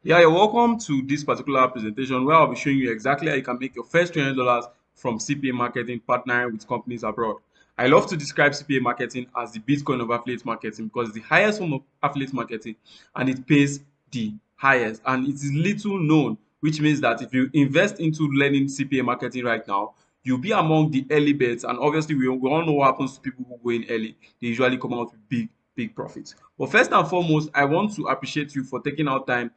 Yeah, you're welcome to this particular presentation where I'll be showing you exactly how you can make your first $300 from CPA marketing partnering with companies abroad. I love to describe CPA marketing as the Bitcoin of affiliate marketing because it's the highest form of affiliate marketing and it pays the highest and it is little known, which means that if you invest into learning CPA marketing right now, you'll be among the early birds. And obviously, we all know what happens to people who go in early. They usually come out with big profits. But first and foremost, I want to appreciate you for taking out time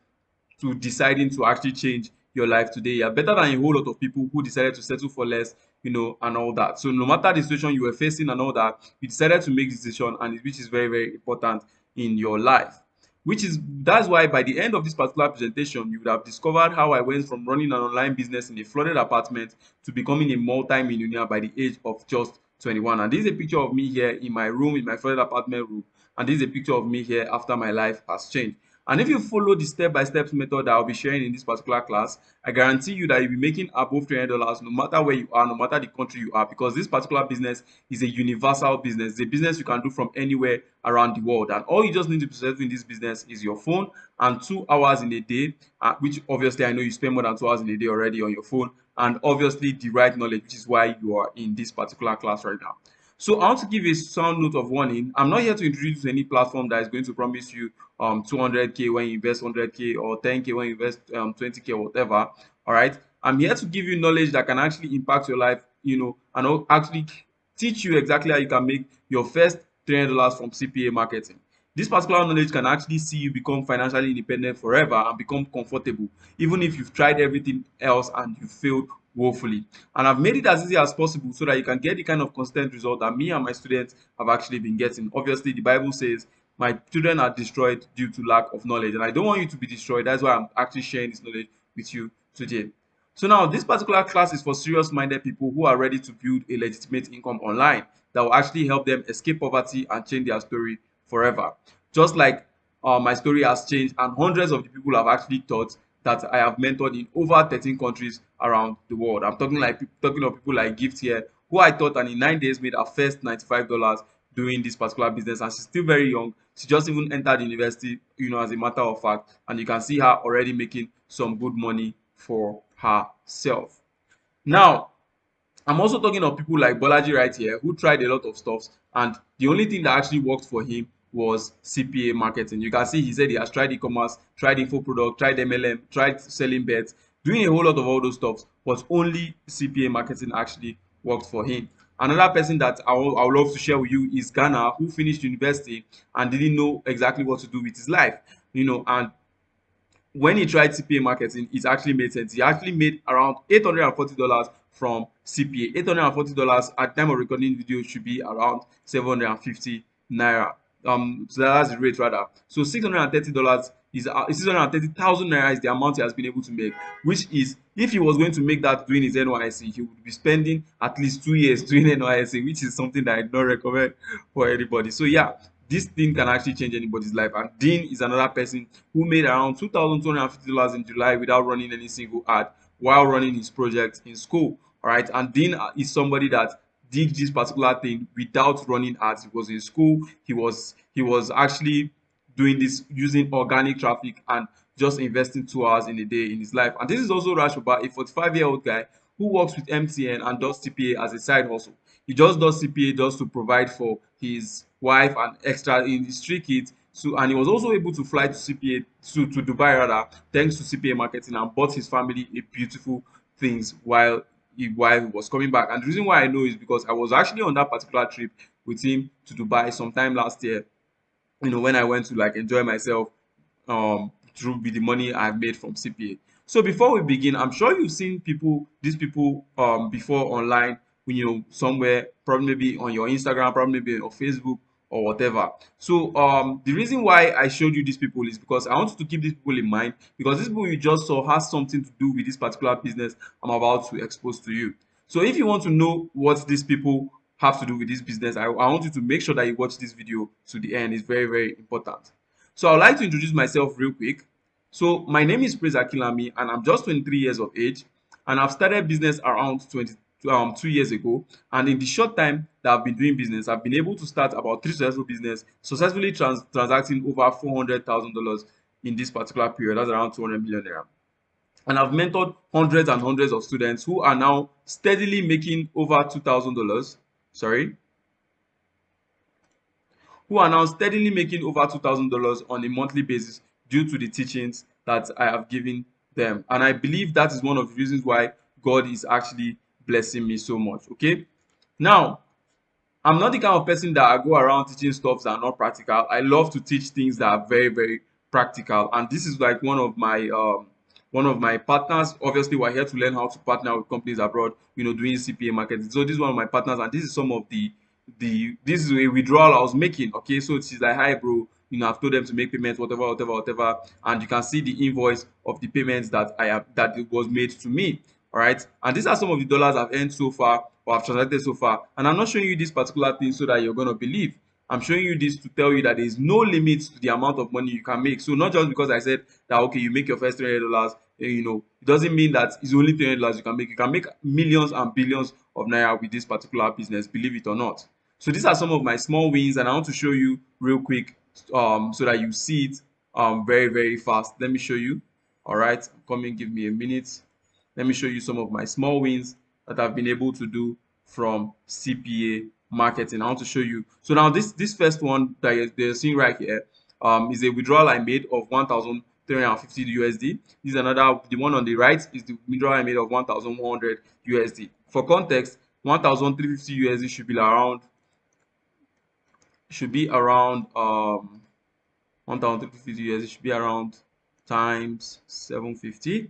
to deciding to actually change your life today. You're better than a whole lot of people who decided to settle for less, and all that. So no matter the situation you were facing and all that, you decided to make this decision, and which is very, very important in your life. That's why by the end of this particular presentation, you would have discovered how I went from running an online business in a flooded apartment to becoming a multi-millionaire by the age of just 21. And this is a picture of me here in my room, in my flooded apartment room. And this is a picture of me here after my life has changed. And if you follow the step-by-step method that I'll be sharing in this particular class, I guarantee you that you'll be making above $300 no matter where you are, no matter the country you are, because this particular business is a universal business. It's a business you can do from anywhere around the world. And all you just need to possess in this business is your phone and 2 hours in a day, which obviously I know you spend more than 2 hours in a day already on your phone, and obviously the right knowledge, which is why you are in this particular class right now. So I want to give a sound note of warning. I'm not here to introduce you to any platform that is going to promise you 200k when you invest 100k or 10k when you invest 20k or whatever. All right. I'm here to give you knowledge that can actually impact your life, and actually teach you exactly how you can make your first $300 from CPA marketing. This particular knowledge can actually see you become financially independent forever and become comfortable, even if you've tried everything else and you failed woefully. And I've made it as easy as possible so that you can get the kind of consistent result that me and my students have actually been getting. Obviously, the Bible says, my children are destroyed due to lack of knowledge. And I don't want you to be destroyed. That's why I'm actually sharing this knowledge with you today. So now, this particular class is for serious-minded people who are ready to build a legitimate income online that will actually help them escape poverty and change their story forever. Just like my story has changed, and hundreds of the people have actually taught that I have mentored in over 13 countries around the world. I'm talking of people like Gift here, who I taught and in 9 days made her first $95 doing this particular business, and she's still very young. She just even entered university, as a matter of fact, and you can see her already making some good money for herself. Now, I'm also talking of people like Bolaji right here, who tried a lot of stuff, and the only thing that actually worked for him was CPA marketing. You can see he said he has tried e-commerce, tried info product, tried MLM, tried selling bets, doing a whole lot of all those stuff, but only CPA marketing actually worked for him. Another person that I would love to share with you is Ghana, who finished university and didn't know exactly what to do with his life. And when he tried CPA marketing, it actually made sense. He actually made around $840 from CPA. $840 at time of recording video should be around 750 naira. So that's the rate rather. So $630 is 630,000 naira is the amount he has been able to make, which is, if he was going to make that doing his NYC, he would be spending at least 2 years doing NYC, which is something that I don't recommend for anybody. So yeah, this thing can actually change anybody's life. And Dean is another person who made around $2,250 in July without running any single ad while running his project in school. All right. And Dean is somebody that did this particular thing without running ads. He was in school. He was actually doing this using organic traffic and just investing 2 hours in a day in his life. And this is also Rash Oba, a 45-year-old guy who works with MTN and does CPA as a side hustle. He just does CPA just to provide for his wife and extra in his 3 kids. So, and he was also able to fly to CPA to Dubai rather, thanks to CPA marketing, and bought his family a beautiful things while he was coming back. And the reason why I know is because I was actually on that particular trip with him to Dubai sometime last year. When I went to like enjoy myself through with the money I made from CPA. So before we begin, I'm sure you've seen these people before online, somewhere, probably maybe on your Instagram, probably maybe on Facebook or whatever. So the reason why I showed you these people is because I want you to keep these people in mind, because these people you just saw has something to do with this particular business I'm about to expose to you. So if you want to know what these people have to do with this business, I want you to make sure that you watch this video to the end. It's very, very important. So I'd like to introduce myself real quick. So my name is Praise Akilami, and I'm just 23 years of age, and I've started business around 2 years ago. And in the short time that I've been doing business, I've been able to start about 3 successful business, successfully transacting over $400,000 in this particular period. That's around 200 million naira. And I've mentored hundreds and hundreds of students who are now steadily making over $2,000. Sorry, who are now steadily making over $2,000 on a monthly basis due to the teachings that I have given them. And I believe that is one of the reasons why God is actually blessing me so much. Okay. Now, I'm not the kind of person that I go around teaching stuff that are not practical. I love to teach things that are very, very practical. And this is like one of my partners. Obviously, we're here to learn how to partner with companies abroad, doing CPA marketing. So this is one of my partners, and this is some of the this is a withdrawal I was making. Okay, so she's like, hi bro, I've told them to make payments, whatever, whatever, whatever, and you can see the invoice of the payments that I have that it was made to me. All right, and these are some of the dollars I've earned so far or I've transacted so far. And I'm not showing you this particular thing so that you're going to believe. I'm showing you this to tell you that there is no limit to the amount of money you can make. So not just because I said that okay, you make your first $300, it doesn't mean that it's only $300 you can make. You can make millions and billions of naira with this particular business, believe it or not. So these are some of my small wins, and I want to show you real quick, so that you see it very, very fast. Let me show you. All right, come in, give me a minute. Let me show you some of my small wins that I've been able to do from CPA marketing. I want to show you. So now this first one that you're seeing right here is a withdrawal I made of 1,350 USD. This is another, the one on the right is the withdrawal I made of 1,100 USD. For context, 1,350 USD should be around 1,350 USD should be around times 750,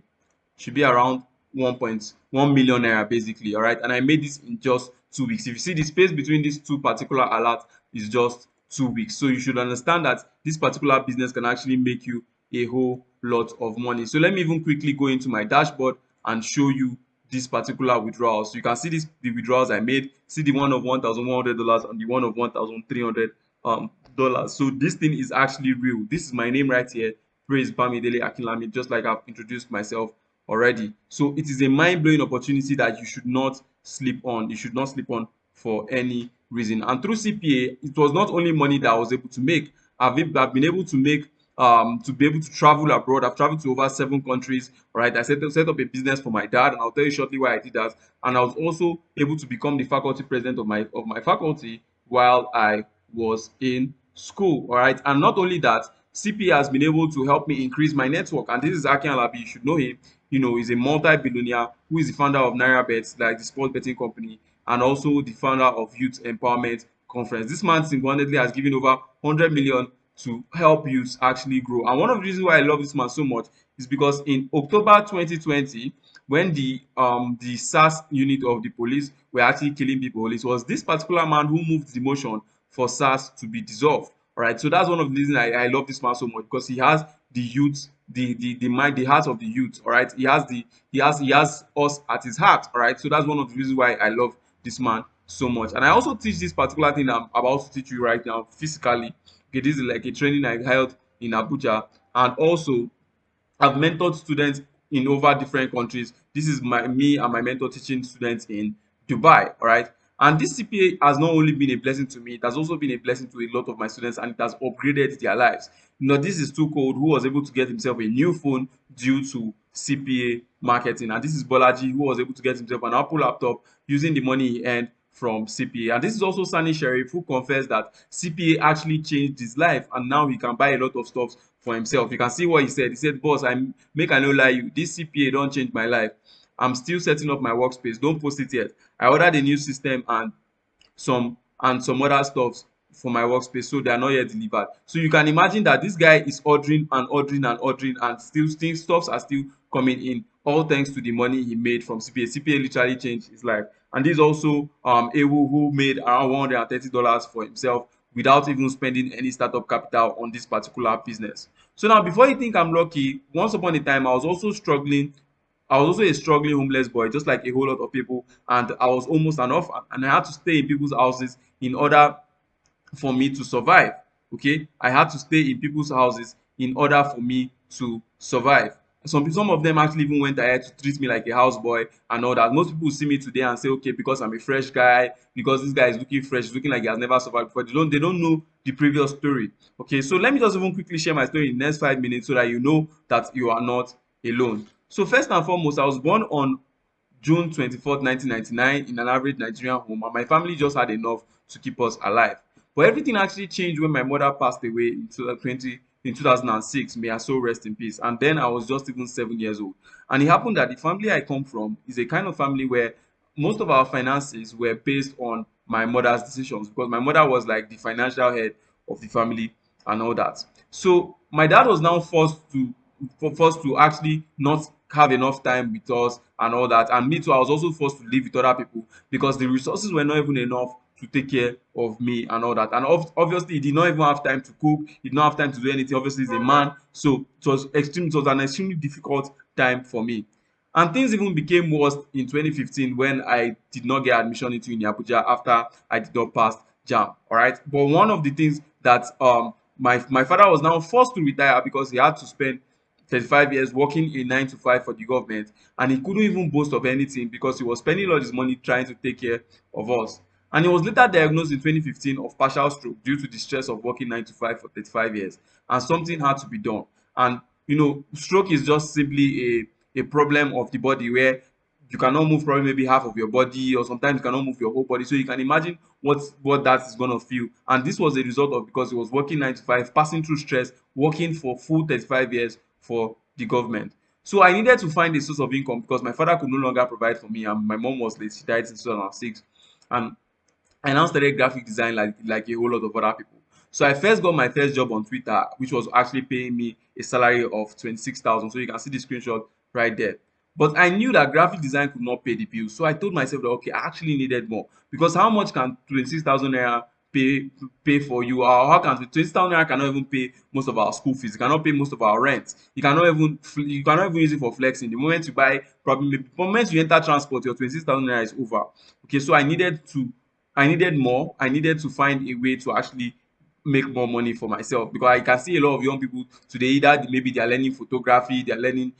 should be around 1.1 million naira basically. All right, and I made this in just 2 weeks. If you see the space between these two particular alerts is just 2 weeks, so you should understand that this particular business can actually make you a whole lot of money. So let me even quickly go into my dashboard and show you this particular withdrawal. So you can see the withdrawals I made. See the one of $1,100 and the one of $1,300 dollars. So this thing is actually real. This is my name right here, Praise Bamidele Akinlami, just like I've introduced myself already. So it is a mind-blowing opportunity that you should not sleep on. You should not sleep on for any reason. And through CPA, it was not only money that I was able to make. I've been able to make to be able to travel abroad. I've traveled to over 7 countries. All right, I set up a business for my dad, and I'll tell you shortly why I did that. And I was also able to become the faculty president of my faculty while I was in school. All right, and not only that, CPA has been able to help me increase my network. And this is Akin Alabi. You should know him. He's a multi-billionaire who is the founder of Naira Bets, like the sports betting company, and also the founder of Youth Empowerment Conference. This man single-handedly has given over 100 million to help youths actually grow. And one of the reasons why I love this man so much is because in October 2020, when the SARS unit of the police were actually killing people, it was this particular man who moved the motion for SARS to be dissolved. All right, so that's one of the reasons I love this man so much, because he has the youth, the mind, the heart of the youth. All right, he has us at his heart. All right, so that's one of the reasons why I love this man so much. And I also teach this particular thing I'm about to teach you right now physically. Okay, this is like a training I held in Abuja, and also I've mentored students in over different countries. This is me and my mentor teaching students in Dubai. All right. And this CPA has not only been a blessing to me, it has also been a blessing to a lot of my students, and it has upgraded their lives. This is Too Cold, who was able to get himself a new phone due to CPA marketing. And this is Bolaji, who was able to get himself an Apple laptop using the money he earned from CPA. And this is also Sani Sharif, who confessed that CPA actually changed his life, and now he can buy a lot of stuff for himself. You can see what he said. He said, boss, I no lie you, this CPA don't change my life. I'm still setting up my workspace. Don't post it yet. I ordered a new system and some other stuffs for my workspace, so they are not yet delivered. So you can imagine that this guy is ordering and ordering and ordering, and still stuffs are still coming in, all thanks to the money he made from CPA. CPA literally changed his life. And this is also Ewu, who made around $130 for himself without even spending any startup capital on this particular business. So now, before you think I'm lucky, once upon a time I was also struggling. I was also a struggling homeless boy, just like a whole lot of people, and I was almost an orphan, and I had to stay in people's houses in order for me to survive. Okay, I had to stay in people's houses in order for me to survive. Some of them actually even went ahead to treat me like a houseboy and all that. Most people see me today and say, okay, because I'm a fresh guy, because this guy is looking fresh, looking like he has never suffered before. They don't know the previous story. Okay, so let me just even quickly share my story in the next 5 minutes so that you know that you are not alone. So first and foremost, I was born on June 24th, 1999, in an average Nigerian home, and my family just had enough to keep us alive. But everything actually changed when my mother passed away in 2006. May her soul rest in peace. And then I was just even 7 years old. And it happened that the family I come from is a kind of family where most of our finances were based on my mother's decisions, because my mother was like the financial head of the family and all that. So my dad was now forced to actually not have enough time with us and all that. And me too, I was also forced to live with other people because the resources were not even enough to take care of me and all that. And obviously, he did not even have time to cook. He did not have time to do anything. Obviously, he's a man, so it was an extremely difficult time for me. And things even became worse in 2015 when I did not get admission into Uni Abuja after I did not pass JAM. All right, but one of the things that my father was now forced to retire because he had to spend 35 years working a 9 to 5 for the government, and he couldn't even boast of anything because he was spending all his money trying to take care of us. And he was later diagnosed in 2015 of partial stroke due to the stress of working 9 to 5 for 35 years, and something had to be done. And stroke is just simply a problem of the body where you cannot move probably maybe half of your body, or sometimes you cannot move your whole body. So you can imagine what that is going to feel. And this was a result of because he was working 9 to 5, passing through stress, working for full 35 years for the government. So I needed to find a source of income because my father could no longer provide for me, and my mom was late. She died in 2006. And I now started graphic design like a whole lot of other people. So I first got my first job on Twitter, which was actually paying me a salary of 26,000. So you can see the screenshot right there. But I knew that graphic design could not pay the bills. So I told myself that okay, I actually needed more. Because how much can 26,000 naira pay for you? Or how can 26,000 naira cannot even pay most of our school fees? It cannot pay most of our rent. You cannot even use it for flexing. The moment you buy, probably the moment you enter transport, your 26,000 naira is over. Okay, so I needed more. I needed to find a way to actually make more money for myself, because I can see a lot of young people today, either maybe they are learning photography, they are learning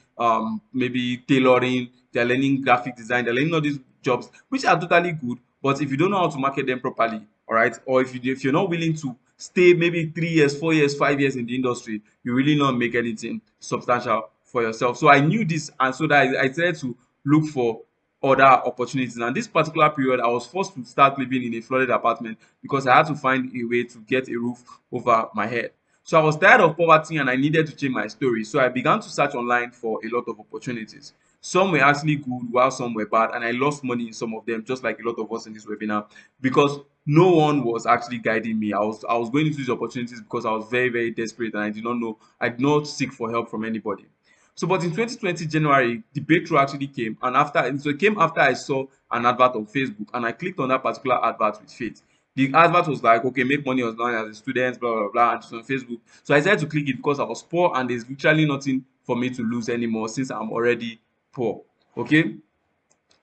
maybe tailoring, they are learning graphic design, they're learning all these jobs, which are totally good. But if you don't know how to market them properly, all right, or if you're not willing to stay maybe 3 years, 4 years, 5 years in the industry, you really not make anything substantial for yourself. So I knew this, and so that I started to look for other opportunities. And this particular period, I was forced to start living in a flooded apartment because I had to find a way to get a roof over my head. So I was tired of poverty and I needed to change my story. So I began to search online for a lot of opportunities. Some were actually good while some were bad, and I lost money in some of them, just like a lot of us in this webinar, because no one was actually guiding me. I was going into these opportunities because I was very, very desperate, and I did not know, I did not seek for help from anybody. So, but in 2020 January, the breakthrough actually came, and so it came after I saw an advert on Facebook, and I clicked on that particular advert with faith. The advert was like, okay, make money online as a student, blah blah blah, and it's on Facebook. So I decided to click it because I was poor, and there's literally nothing for me to lose anymore since I'm already poor. Okay,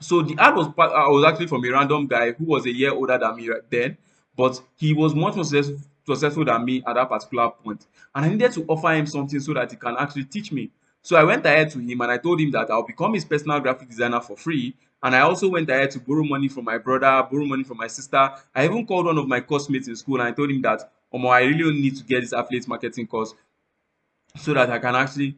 so the ad was actually from a random guy who was a year older than me right then, but he was much more successful than me at that particular point. And I needed to offer him something so that he can actually teach me. So I went ahead to him and I told him that I'll become his personal graphic designer for free. And I also went ahead to borrow money from my brother, borrow money from my sister. I even called one of my course mates in school and I told him that, Omo, I really don't need to get this affiliate marketing course so that I can actually,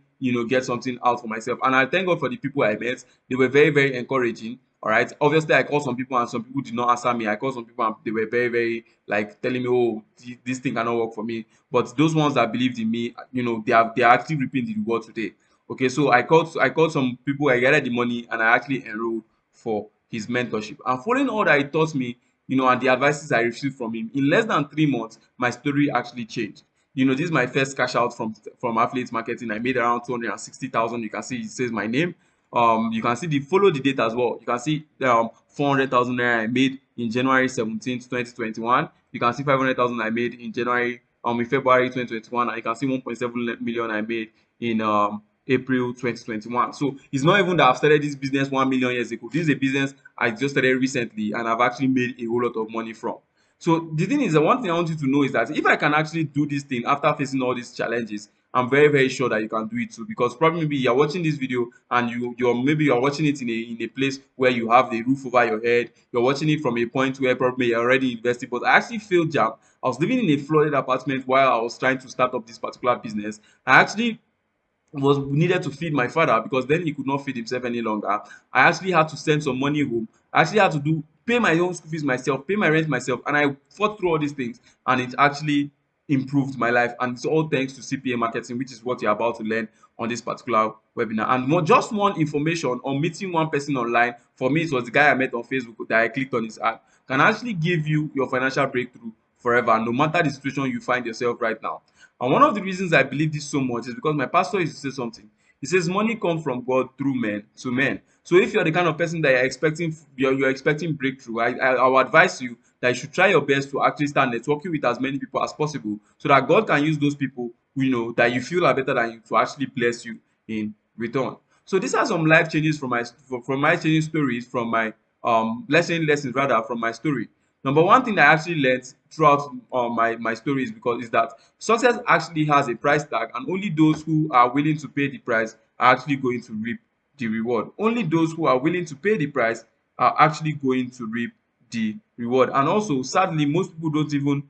get something out for myself. And I thank God for the people I met. They were very, very encouraging. All right. Obviously, I called some people and some people did not answer me. I called some people and they were very, very like telling me, oh, this thing cannot work for me. But those ones that believed in me, they are actually reaping the reward today. Okay, so I called some people, I gathered the money, and I actually enrolled for his mentorship. And following all that he taught me, and the advices I received from him, in less than 3 months, my story actually changed. This is my first cash out from affiliate marketing. I made around 260,000. You can see it says my name. You can see follow the date as well. You can see 400,000 naira I made in January 17th, 2021. You can see 500,000 I made in February 2021, and you can see 1.7 million I made in April 2021. So it's not even that I've started this business 1 million years ago. This is a business I just started recently, and I've actually made a whole lot of money from. So the thing is, the one thing I want you to know is that if I can actually do this thing after facing all these challenges, I'm very, very sure that you can do it too, because probably maybe you're watching this video and you're watching it in a place where you have the roof over your head. You're watching it from a point where probably you're already invested. But I actually failed jam. I was living in a flooded apartment while I was trying to start up this particular business. I actually was needed to feed my father, because then he could not feed himself any longer. I actually had to send some money home. I actually had to do pay my own school fees myself, pay my rent myself, and I fought through all these things, and it actually improved my life. And it's all thanks to CPA marketing, which is what you're about to learn on this particular webinar. And more, just one information on meeting one person online. For me, it was the guy I met on Facebook that I clicked on his ad. Can actually give you your financial breakthrough forever, no matter the situation you find yourself right now. And one of the reasons I believe this so much is because my pastor used to say something. He says money comes from God through men to men. So if you're the kind of person that you're expecting breakthrough, I will advise you that you should try your best to actually start networking with as many people as possible, so that God can use those people, that you feel are better than you, to actually bless you in return. So these are some life changes from my changing stories, from my lessons rather, from my story. Number one thing I actually learned throughout my story is that success actually has a price tag, and only those who are willing to pay the price are actually going to reap the reward. Only those who are willing to pay the price are actually going to reap the reward. And also, sadly, um most people don't even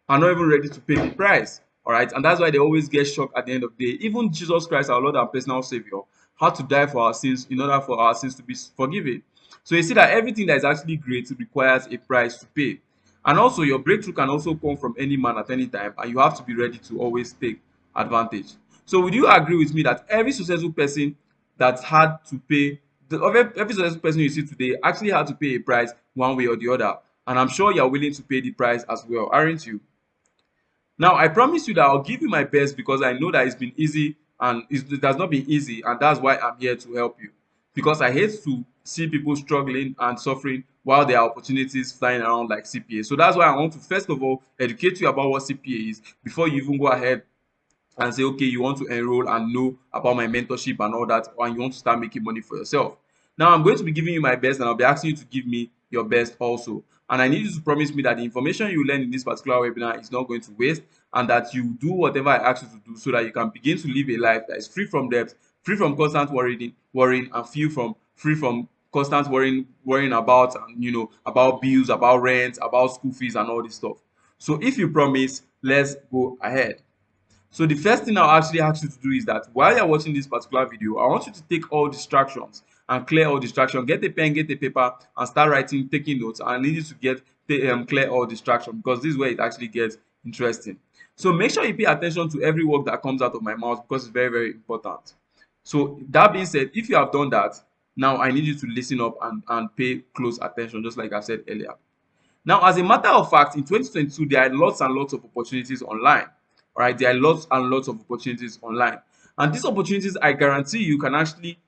are not even ready to pay the price. All right, and that's why they always get shocked at the end of the day. Even Jesus Christ, our Lord and personal Savior, had to die for our sins in order for our sins to be forgiven. So you see that everything that is actually great requires a price to pay. And also, your breakthrough can also come from any man at any time, and you have to be ready to always take advantage. So would you agree with me that every successful person that had to pay every successful person you see today actually had to pay a price one way or the other? And I'm sure you're willing to pay the price as well, aren't you? Now, I promise you that I'll give you my best, because I know that it's been easy, and it has not been easy, and that's why I'm here to help you. Because I hate to see people struggling and suffering while there are opportunities flying around like CPA. So that's why I want to first of all educate you about what CPA is before you even go ahead and say, okay, you want to enroll and know about my mentorship and all that, and you want to start making money for yourself. Now, I'm going to be giving you my best, and I'll be asking you to give me your best also. And I need you to promise me that the information you learn in this particular webinar is not going to waste, and that you do whatever I ask you to do, so that you can begin to live a life that is free from debt, free from constant worrying, and free from constant worrying about, about bills, about rent, about school fees, and all this stuff. So if you promise, let's go ahead. So the first thing I'll actually ask you to do is that while you're watching this particular video, I want you to take all distractions and clear all distractions. Get a pen, get a paper, and start writing, taking notes. I need you to clear all distractions, because this is where it actually gets interesting. So make sure you pay attention to every word that comes out of my mouth, because it's very, very important. So that being said, if you have done that, now I need you to listen up and pay close attention, just like I said earlier. Now, as a matter of fact, in 2022, there are lots and lots of opportunities online. All right, there are lots and lots of opportunities online. And these opportunities, I guarantee you, can actually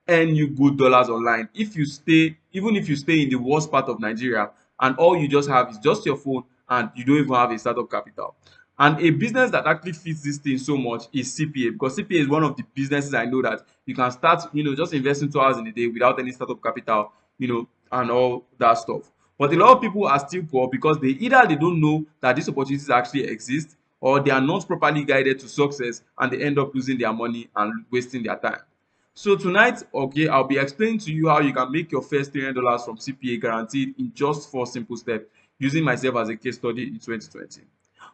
earn you good dollars online if you stay, even if you stay in the worst part of Nigeria, and all you just have is just your phone, and you don't even have a startup capital. And a business that actually fits this thing so much is CPA, because CPA is one of the businesses I know that you can start, just investing 2 hours in a day without any startup capital, and all that stuff. But a lot of people are still poor, because they don't know that these opportunities actually exist, or they are not properly guided to success, and they end up losing their money and wasting their time. So tonight, okay, I'll be explaining to you how you can make your first $300 from CPA guaranteed in just 4 simple steps, using myself as a case study in 2020.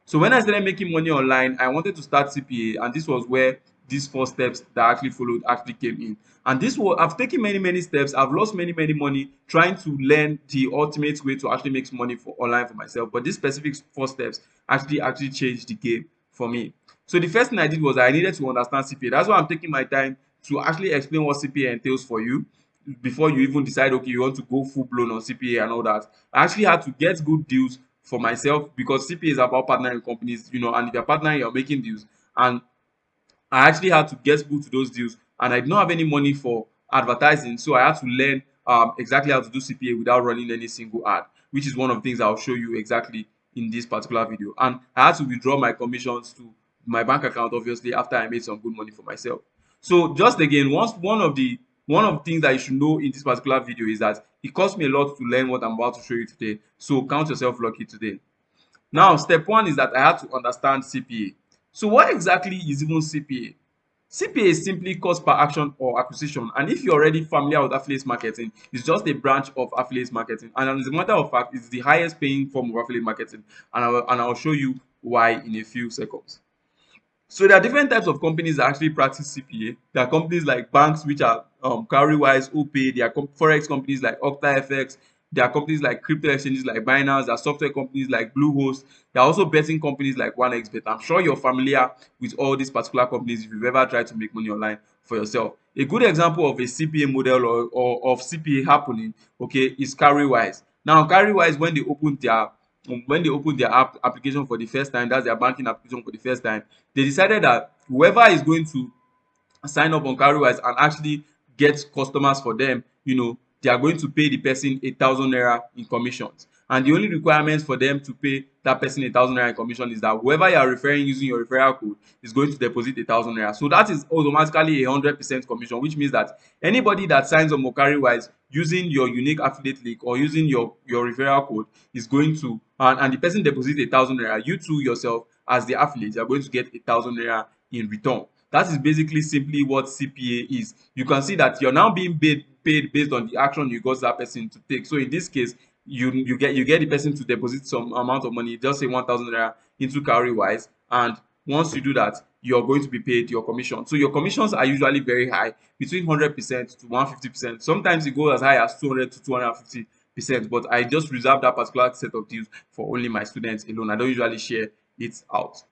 So when I started making money online, I wanted to start CPA, and this was where these 4 steps that I actually followed actually came in. And I've taken many, many steps. I've lost many, many money trying to learn the ultimate way to actually make money for online for myself. But these specific 4 steps actually changed the game for me. So the first thing I did was I needed to understand CPA. That's why I'm taking my time to actually explain what CPA entails for you before you even decide, okay, you want to go full blown on CPA and all that. I actually had to get good deals for myself, because CPA is about partnering with companies, and if you're partnering, you're making deals. And I actually had to get people to those deals, and I did not have any money for advertising, so I had to learn exactly how to do CPA without running any single ad, which is one of the things I'll show you exactly in this particular video. And I had to withdraw my commissions to my bank account, obviously, after I made some good money for myself. So just again, one of the things that you should know in this particular video is that it cost me a lot to learn what I'm about to show you today. So count yourself lucky today. Now, step one is that I had to understand CPA. So what exactly is even CPA? CPA is simply cost per action or acquisition, and if you're already familiar with affiliate marketing, it's just a branch of affiliate marketing. And as a matter of fact, it's the highest paying form of affiliate marketing, and I'll show you why in a few seconds. So there are different types of companies that actually practice CPA. There are companies like banks, which are Cowrywise, OPay. There are forex companies like OctaFX. There are companies like crypto exchanges like Binance. There are software companies like Bluehost. There are also betting companies like 1xBet. I'm sure you're familiar with all these particular companies if you've ever tried to make money online for yourself. A good example of a CPA model or of CPA happening, okay, is Cowrywise. Now, Cowrywise, when they opened their application for the first time, that's their banking application for the first time, they decided that whoever is going to sign up on Cowrywise and actually get customers for them, they are going to pay the person 1,000 naira in commissions. And the only requirement for them to pay that person 1,000 naira in commission is that whoever you are referring using your referral code is going to deposit 1,000 naira. So that is automatically 100% commission, which means that anybody that signs on Cowrywise using your unique affiliate link or using your referral code is going to, and the person deposits 1,000 naira, you too yourself as the affiliate, you are going to get 1,000 naira in return. That is basically simply what CPA is. You can see that you're now being paid based on the action you got that person to take. So in this case, you get the person to deposit some amount of money, just say 1,000 naira into Cowrywise, and once you do that, you're going to be paid your commission. So your commissions are usually very high, between 100% to 150%. Sometimes it goes as high as 200 to 250%, but I just reserve that particular set of deals for only my students alone. I don't usually share it out.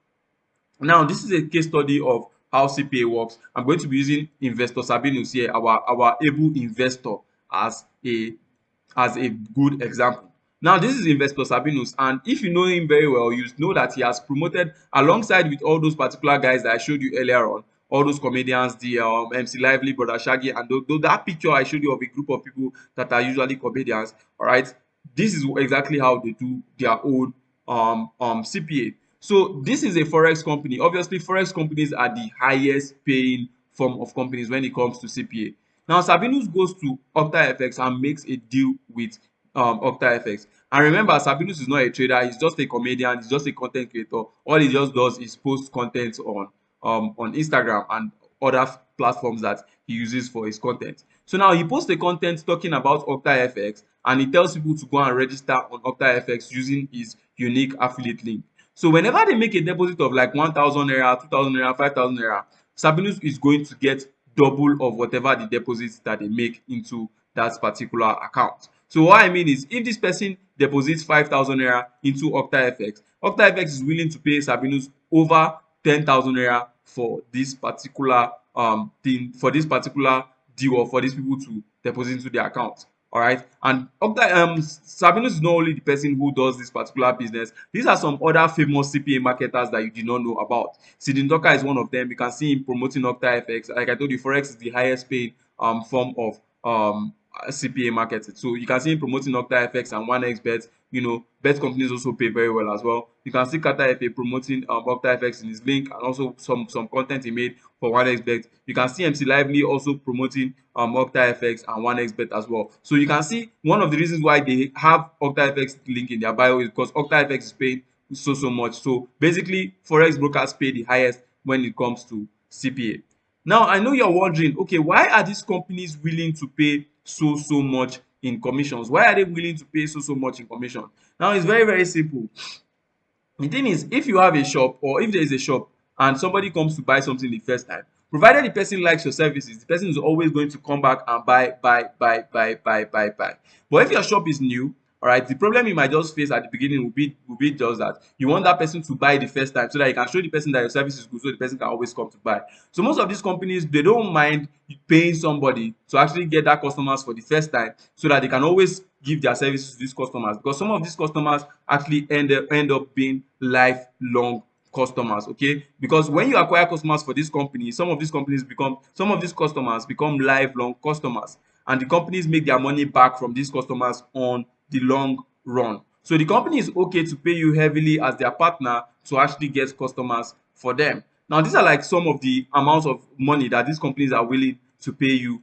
Now, this is a case study of how CPA works. I'm going to be using Investor Sabinus here, our able investor, as a good example. Now, this is Investor Sabinus, and if you know him very well, you know that he has promoted alongside with all those particular guys that I showed you earlier on, all those comedians, the MC Lively, Brother Shaggy, and that picture I showed you of a group of people that are usually comedians. All right, this is exactly how they do their own CPA. So this is a forex company. Obviously, forex companies are the highest paying form of companies when it comes to CPA. Now, Sabinus goes to OctaFX and makes a deal with OctaFX. And remember, Sabinus is not a trader, he's just a comedian, he's just a content creator. All he just does is post content on Instagram and other platforms that he uses for his content. So now he posts a content talking about OctaFX, and he tells people to go and register on OctaFX using his unique affiliate link. So whenever they make a deposit of like 1,000 naira, 2,000 naira, 5,000 naira, Sabinus is going to get double of whatever the deposits that they make into that particular account. So what I mean is, if this person deposits 5,000 naira into OctaFX, OctaFX is willing to pay Sabinus over 10,000 naira for this particular thing, for this particular deal, or for these people to deposit into their account. All right, and Sabinus is not only the person who does this particular business. These are some other famous CPA marketers that you did not know about. Sidin Doka is one of them. You can see him promoting OctaFX. Like I told you, forex is the highest paid form of CPA marketing. So you can see him promoting OctaFX and 1xBet. Bet companies also pay very well as well. You can see Kata FA promoting OctaFX in his link, and also some content he made for 1xBet. You can see MC Lively also promoting OctaFX and 1xBet as well. So you can see one of the reasons why they have OctaFX link in their bio is because OctaFX is paying so much. So basically, forex brokers pay the highest when it comes to CPA. Now, I know you're wondering, okay, why are these companies willing to pay so much in commissions? Why are they willing to pay so much in commission? Now, it's very simple. The thing is, if you have a shop, or if there is a shop and somebody comes to buy something the first time, provided the person likes your services, the person is always going to come back and buy. But if your shop is new, all right, the problem you might just face at the beginning will be just that you want that person to buy the first time so that you can show the person that your service is good, so the person can always come to buy. So most of these companies, they don't mind paying somebody to actually get that customers for the first time, so that they can always give their services to these customers, because some of these customers actually end up being lifelong customers. Okay, because when you acquire customers for this company, some of these customers become lifelong customers, and the companies make their money back from these customers on the long run. So the company is okay to pay you heavily as their partner to actually get customers for them. Now, these are like some of the amounts of money that these companies are willing to pay you,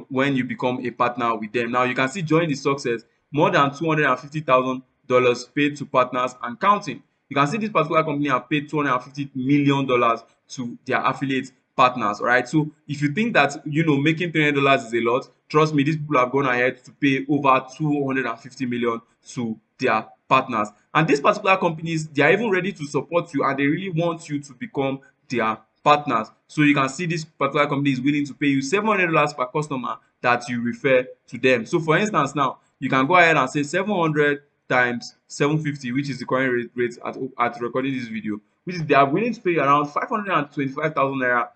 when you become a partner with them. Now, you can see, join the success, more than $250,000 paid to partners and counting. You can see this particular company have paid $250 million to their affiliate partners. All right. So if you think that making $300 is a lot, trust me, these people have gone ahead to pay over 250 million to their partners. And these particular companies, they are even ready to support you and they really want you to become their partners. So you can see this particular company is willing to pay you $700 per customer that you refer to them. So for instance, now you can go ahead and say 700 times 750, which is the current rate at recording this video, which is they are willing to pay you around 525,000 naira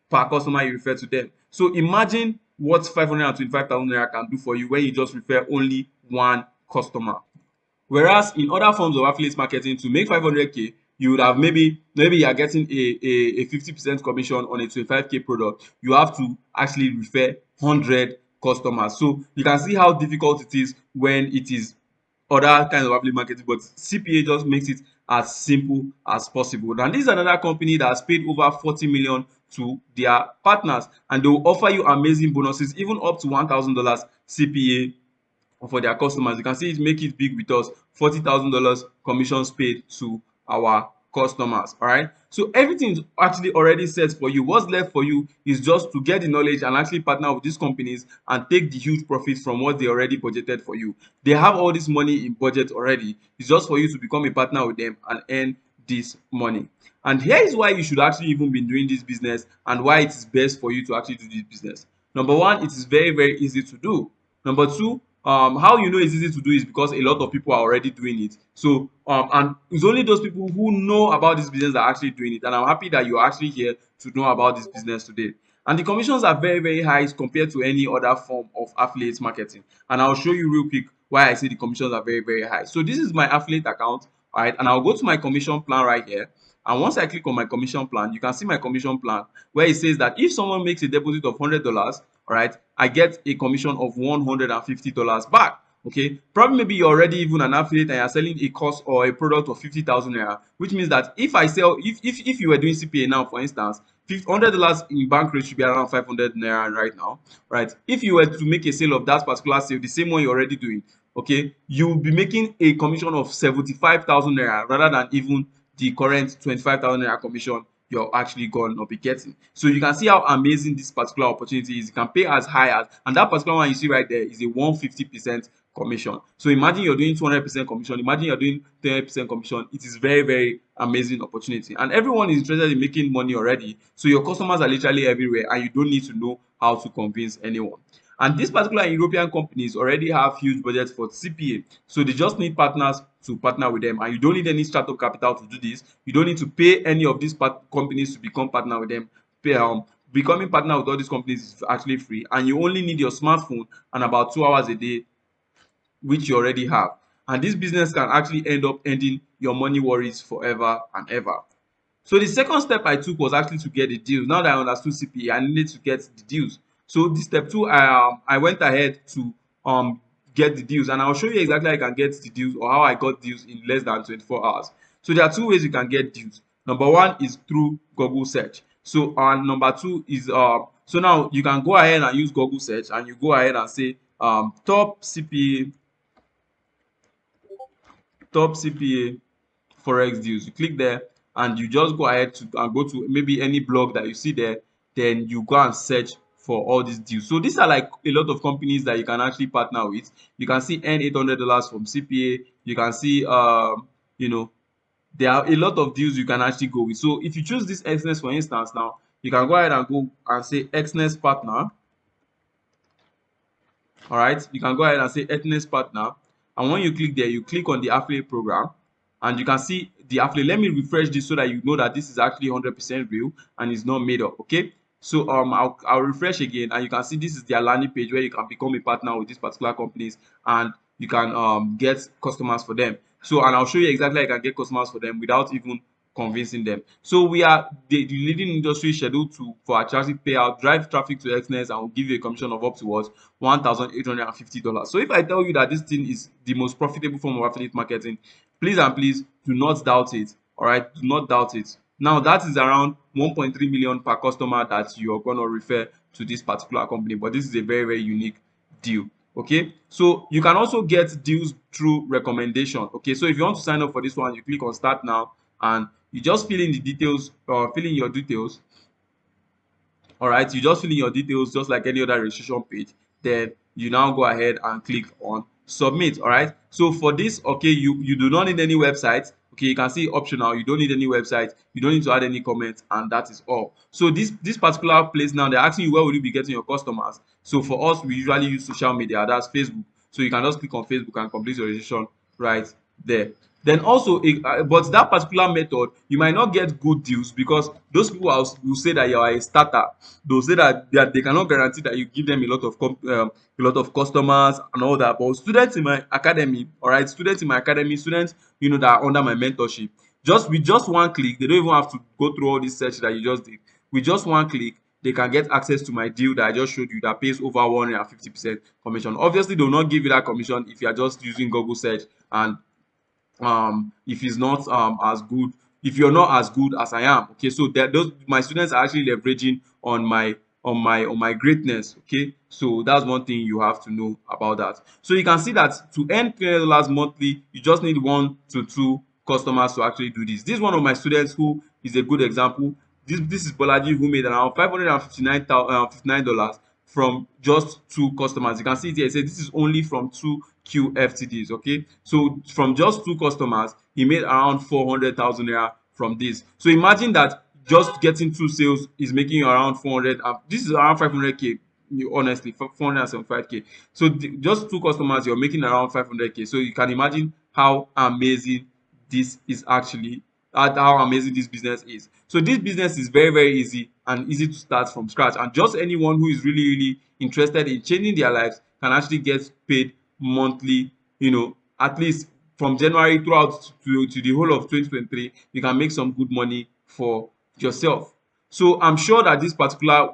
per customer you refer to them. So imagine what 525,000 naira can do for you when you just refer only one customer. Whereas in other forms of affiliate marketing, to make 500k, you would have maybe you are getting a 50% commission on a 25k product. You have to actually refer 100 customers. So you can see how difficult it is when it is other kinds of affiliate marketing, but CPA just makes it as simple as possible. And this is another company that has paid over 40 million to their partners, and they will offer you amazing bonuses, even up to $1,000 CPA for their customers. You can see it make it big with us. $40,000 commissions paid to our customers. All right, so everything is actually already set for you. What's left for you is just to get the knowledge and actually partner with these companies and take the huge profits from what they already budgeted for you. They have all this money in budget already. It's just for you to become a partner with them and earn this money. And here is why you should actually even be doing this business and why it is best for you to actually do this business. Number one, it is very, very easy to do. Number two, how you know it's easy to do is because a lot of people are already doing it. So and it's only those people who know about this business that are actually doing it. And I'm happy that you're actually here to know about this business today. And the commissions are very, very high compared to any other form of affiliate marketing. And I'll show you real quick why I say the commissions are very, very high. So this is my affiliate account. All right, and I'll go to my commission plan right here. And once I click on my commission plan, you can see my commission plan where it says that if someone makes a deposit of $100, all right, I get a commission of $150 back. Okay, probably maybe you're already even an affiliate and you're selling a course or a product of 50,000 naira, which means that if I sell, if you were doing CPA now, for instance, $100 in bank rate should be around 500 naira right now, right? If you were to make a sale of that particular sale, the same one you're already doing, okay, you will be making a commission of 75,000 naira rather than even the current 25,000 naira commission you're actually going to be getting. So you can see how amazing this particular opportunity is. You can pay as high as, and that particular one you see right there is a 150% commission. So imagine you're doing 200% commission, imagine you're doing 30% commission. It is very, very amazing opportunity, and everyone is interested in making money already. So your customers are literally everywhere and you don't need to know how to convince anyone. And these particular European companies already have huge budgets for CPA, so they just need partners to partner with them, and you don't need any startup capital to do this. You don't need to pay any of these companies to become partner with them. Becoming partner with all these companies is actually free, and you only need your smartphone and about 2 hours a day, which you already have. And this business can actually end up ending your money worries forever and ever. So the second step I took was actually to get the deals. Now that I understood CPA, I needed to get the deals. So this step two, I went ahead to get the deals, and I'll show you exactly how I can get the deals or how I got deals in less than 24 hours. So there are two ways you can get deals. Number one is through Google search. So and number two is so now you can go ahead and use Google search, and you go ahead and say top CPA forex deals. You click there and you just go ahead to and go to maybe any blog that you see there, then you go and search for all these deals. So these are like a lot of companies that you can actually partner with. You can see earn $800 from CPA. You can see you know, there are a lot of deals you can actually go with. So if you choose this Xness, for instance, now you can go ahead and go and say Xness partner. All right, you can go ahead and say Xness partner, and when you click there, you click on the affiliate program, and you can see the affiliate. Let me refresh this so that you know that this is actually 100% real and it's not made up. Okay, so I'll refresh again, and you can see this is their landing page where you can become a partner with these particular companies, and you can get customers for them. So and I'll show you exactly how you can get customers for them without even convincing them. So we are the leading industry scheduled to for attractive payout, drive traffic to Xness, and will give you a commission of up to what $1,850. So if I tell you that this thing is the most profitable form of affiliate marketing, please and please do not doubt it. All right, do not doubt it. Now that is around 1.3 million per customer that you are going to refer to this particular company, but this is a very, very unique deal. Okay, so you can also get deals through recommendation. Okay, so if you want to sign up for this one, you click on start now, and you just fill in the details, fill in your details. All right, you just fill in your details just like any other registration page. Then you now go ahead and click on submit. All right, so for this, okay, you do not need any website. Okay, you can see optional, you don't need any website, you don't need to add any comments, and that is all. So this particular place now, they're asking you where will you be getting your customers. So for us, we usually use social media, that's Facebook. So you can just click on Facebook and complete your registration right there. Then also, but that particular method, you might not get good deals because those people will say that you are a starter. They'll say that they cannot guarantee that you give them a lot of a lot of customers and all that. But students in my academy, all right, students in my academy, students that are under my mentorship, just with just one click, they don't even have to go through all this search that you just did. With just one click, they can get access to my deal that I just showed you that pays over 150% commission. Obviously, they will not give you that commission if you are just using Google search, and if it's not as good, if you're not as good as I am. Okay, so that those my students are actually leveraging on my greatness. Okay, so that's one thing you have to know about that. So you can see that to earn $300 monthly, you just need 1 to 2 customers to actually do this. This is one of my students who is a good example. This is Bolaji, who made around $559 from just 2 customers. You can see it here, it says this is only from 2 QFTDs. Okay, so from just 2 customers, he made around 400,000 naira from this. So imagine that just getting 2 sales is making you around 400, this is around 500k, honestly, 475k. So just 2 customers, you're making around 500k. So you can imagine how amazing this is actually, how amazing this business is. So this business is very, very easy and easy to start from scratch, and just anyone who is really, really interested in changing their lives can actually get paid monthly, at least from January throughout to the whole of 2023. You can make some good money for yourself. So I'm sure that this particular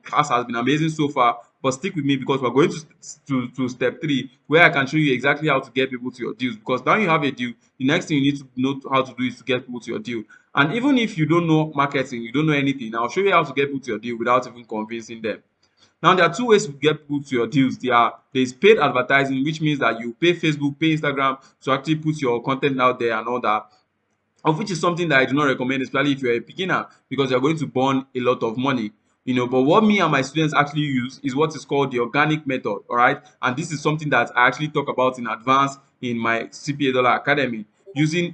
class has been amazing so far, but stick with me because we're going to step 3, where I can show you exactly how to get people to your deals. Because now you have a deal, the next thing you need to know how to do is to get people to your deal. And even if you don't know marketing, you don't know anything, I'll show you how to get people to your deal without even convincing them. Now there are 2 ways to get people to your deals. There's paid advertising, which means that you pay Facebook, pay Instagram to actually put your content out there and all that, of which is something that I do not recommend, especially if you're a beginner, because you're going to burn a lot of money. But what me and my students actually use is what is called the organic method. All right, and this is something that I actually talk about in advance in my CPA Dollar Academy, using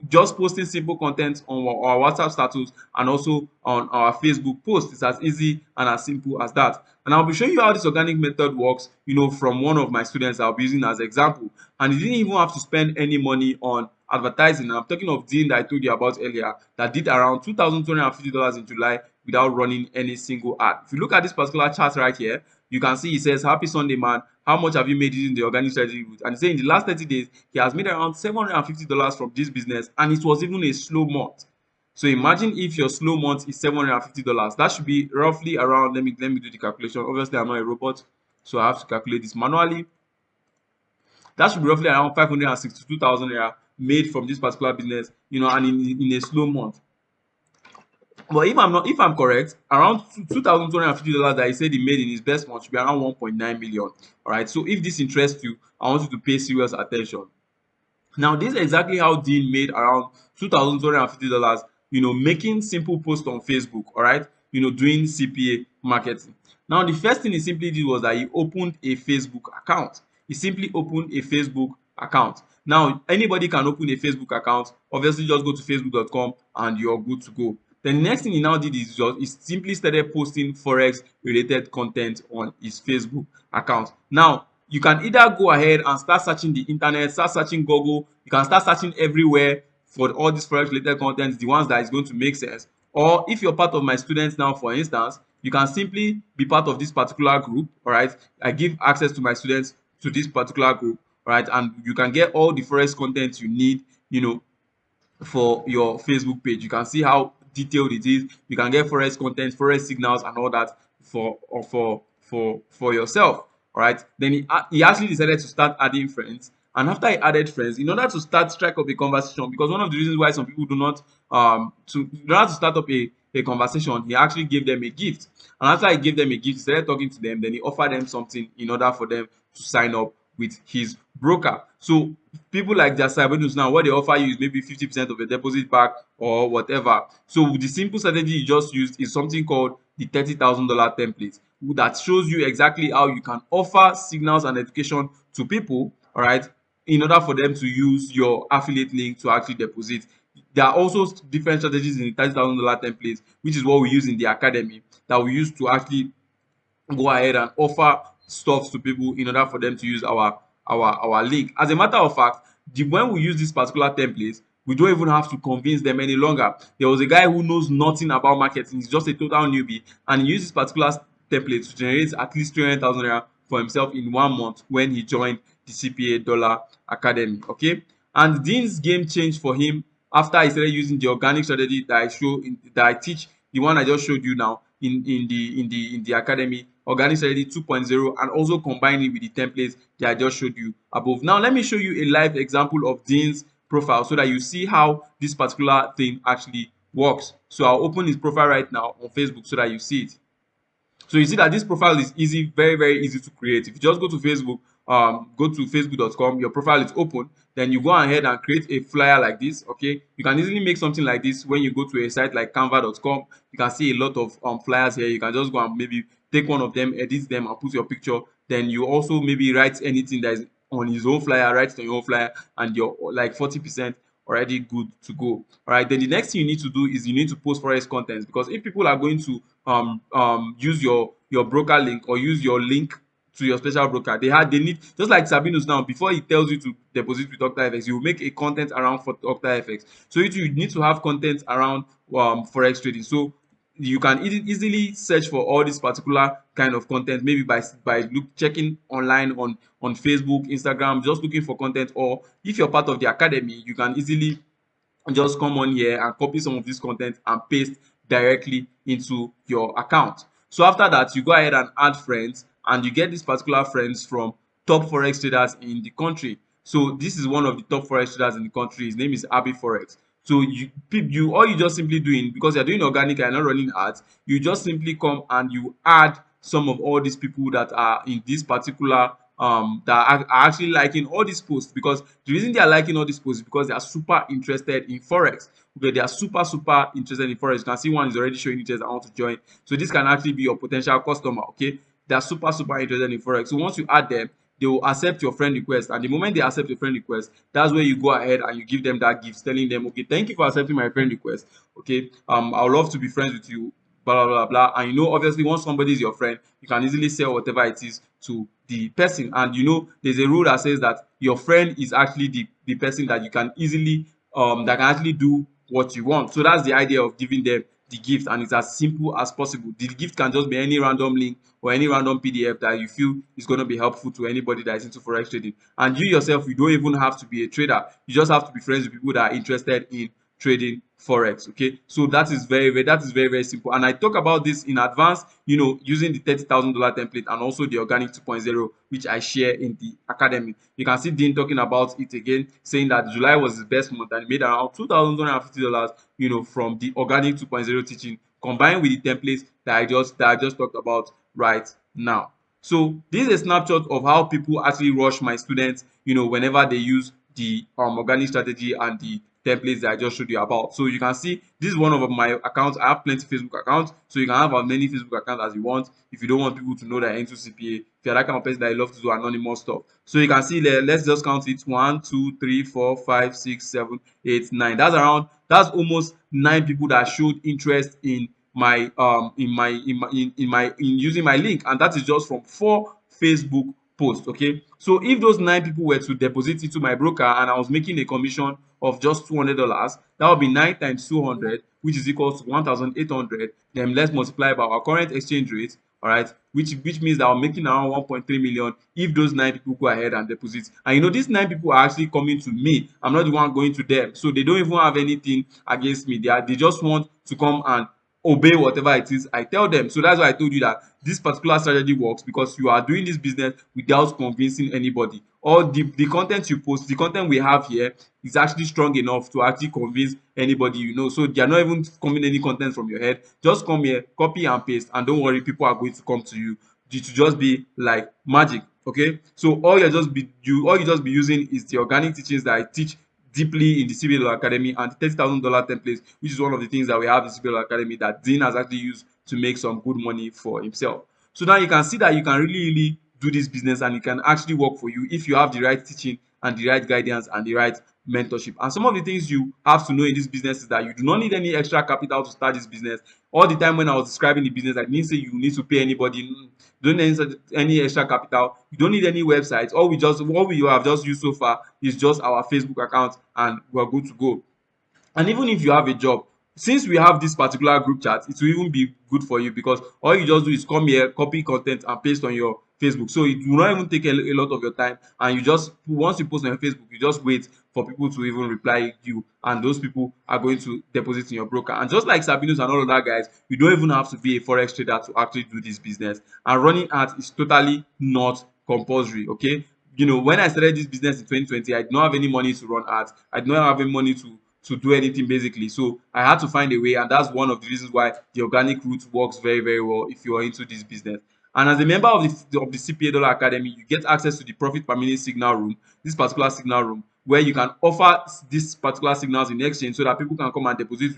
just posting simple content on our WhatsApp status and also on our Facebook post. It's as easy and as simple as that. And I'll be showing you how this organic method works, from one of my students I'll be using as example. And you didn't even have to spend any money on advertising. I'm talking of Dean that I told you about earlier, that did around $2,250 in July without running any single ad. If you look at this particular chart right here, you can see it says, "Happy Sunday, man. How much have you made using the organic strategy route?" And say in the last 30 days, he has made around $750 from this business, and it was even a slow month. So imagine if your slow month is $750. That should be roughly around, let me do the calculation. Obviously, I'm not a robot, so I have to calculate this manually. That should be roughly around 562,000 naira made from this particular business, and in a slow month. But if I'm correct, around $2,250 that he said he made in his best month should be around 1.9 million. All right. So if this interests you, I want you to pay serious attention. Now, this is exactly how Dean made around $2,250, making simple posts on Facebook, all right, doing CPA marketing. Now, the first thing he simply did was that he opened a Facebook account. He simply opened a Facebook account. Now, anybody can open a Facebook account. Obviously, just go to facebook.com and you're good to go. The next thing he now did is he simply started posting Forex related content on his Facebook account. Now, you can either go ahead and start searching the internet, start searching Google, you can start searching everywhere for all these Forex related content, the ones that is going to make sense. Or if you're part of my students now, for instance, you can simply be part of this particular group. All right, I give access to my students to this particular group. All right, and you can get all the Forex content you need, for your Facebook page. You can see how detailed it is. You can get Forex content, Forex signals, and all that for yourself. All right. Then he actually decided to start adding friends. And after he added friends, in order to strike up a conversation, because one of the reasons why some people do not in order to start up a conversation, he actually gave them a gift. And after he gave them a gift, he started talking to them. Then he offered them something in order for them to sign up with his broker. So people like their Sabinus now, what they offer you is maybe 50% of your deposit back or whatever. So the simple strategy you just used is something called the $30,000 template that shows you exactly how you can offer signals and education to people, all right, in order for them to use your affiliate link to actually deposit. There are also different strategies in the $30,000 template, which is what we use in the academy, that we use to actually go ahead and offer stuff to people in order for them to use our link. As a matter of fact, when we use this particular template, we don't even have to convince them any longer. There was a guy who knows nothing about marketing, he's just a total newbie, and he used this particular template to generate at least 300,000 naira for himself in 1 month when he joined the CPA Dollar Academy. Okay, and Dean's game changed for him after he started using the organic strategy that I teach, the one I just showed you now in the academy, organic strategy 2.0, and also combine it with the templates that I just showed you above. Now let me show you a live example of Dean's profile so that you see how this particular thing actually works. So I'll open his profile right now on Facebook so that you see it. So you see that this profile is easy, very, very easy to create. If you just go to Facebook, go to facebook.com, your profile is open, then you go ahead and create a flyer like this. Okay, you can easily make something like this when you go to a site like canva.com. You can see a lot of flyers here. You can just go and maybe take one of them, edit them, and put your picture. Then you also maybe write anything that is on his own flyer, write it on your own flyer, and you're like 40% already good to go. All right, then the next thing you need to do is you need to post forex content, because if people are going to use your broker link or use your link to your special broker, they need, just like Sabinus now, before he tells you to deposit with OctaFX, you will make a content around for OctaFX. So you need to have content around forex trading. So you can easily search for all this particular kind of content, maybe by checking online on Facebook, Instagram, just looking for content. Or if you're part of the academy, you can easily just come on here and copy some of this content and paste directly into your account. So after that, you go ahead and add friends, and you get these particular friends from top forex traders in the country. So this is one of the top forex traders in the country. His name is Abi Forex. So you all you just simply doing, because you're doing organic and not running ads, you just simply come and you add some of all these people that are in this particular that are actually liking all these posts. Because the reason they are liking all these posts is because they are super interested in forex. Okay, they are super interested in forex. You can see one is already showing interest, I want to join. So this can actually be your potential customer. Okay, they are super interested in forex. So once you add them, they will accept your friend request, and the moment they accept your friend request, that's where you go ahead and you give them that gift, telling them, okay, thank you for accepting my friend request. Okay, I would love to be friends with you, blah blah blah blah. And obviously, once somebody is your friend, you can easily sell whatever it is to the person. And there's a rule that says that your friend is actually the person that you can easily that can actually do what you want. So that's the idea of giving them the gift, and it's as simple as possible. The gift can just be any random link or any random PDF that you feel is going to be helpful to anybody that is into forex trading. And you yourself, you don't even have to be a trader. You just have to be friends with people that are interested in trading forex. Okay, so that is very simple, and I talk about this in advance, using the $30,000 template and also the organic 2.0, which I share in the academy. You can see Dean talking about it again, saying that July was his best month and he made around $2,250, from the organic 2.0 teaching, combined with the templates that I just talked about right now. So this is a snapshot of how people actually rush my students, whenever they use the organic strategy and the templates that I just showed you about. So you can see this is one of my accounts. I have plenty Facebook accounts, so you can have as many Facebook accounts as you want if you don't want people to know that you're into CPA. If you're that kind of person that you love to do anonymous stuff. So you can see there, let's just count it: 1, 2, 3, 4, 5, 6, 7, 8, 9. That's almost 9 people that showed interest in my in using my link, and that is just from 4 Facebook posts. Okay, so if those 9 people were to deposit into my broker and I was making a commission of just $200, that would be 9 times 200, which is equal to 1,800. Then let's multiply by our current exchange rate, all right, which means that I'm making around 1.3 million if those 9 people go ahead and deposit. And these 9 people are actually coming to me. I'm not the one going to them, so they don't even have anything against me. They just want to come and obey whatever it is I tell them. So that's why I told you that this particular strategy works, because you are doing this business without convincing anybody. Or the content you post, the content we have here, is actually strong enough to actually convince anybody you know. So they are not even coming any content from your head. Just come here, copy and paste, and don't worry, people are going to come to you it to just be like magic. Okay, so all you just be using is the organic teachings that I teach deeply in the CBA Academy, and the $30,000 templates, which is one of the things that we have in CBA Academy that Dean has actually used to make some good money for himself. So now you can see that you can really do this business, and it can actually work for you if you have the right teaching and the right guidance and the right mentorship. And some of the things you have to know in this business is that you do not need any extra capital to start this business. All the time when I was describing the business, I didn't say you need to pay anybody. You don't need any extra capital. You don't need any websites. All we have just used so far is just our Facebook account, and we're good to go. And even if you have a job, since we have this particular group chat, it will even be good for you, because all you just do is come here, copy content and paste on your Facebook. So it will not even take a lot of your time, and you just, once you post on your Facebook, you just wait for people to even reply you, and those people are going to deposit in your broker. And just like Sabinus and all of that guys, you don't even have to be a forex trader to actually do this business. And running ads is totally not compulsory. Okay, when I started this business in 2020, I did not have any money to run ads. I did not have any money to do anything basically. So I had to find a way, and that's one of the reasons why the organic route works very, very well if you are into this business. And as a member of the CPA Dollar Academy, you get access to the profit per minute signal room, this particular signal room, where you can offer these particular signals in exchange so that people can come and deposit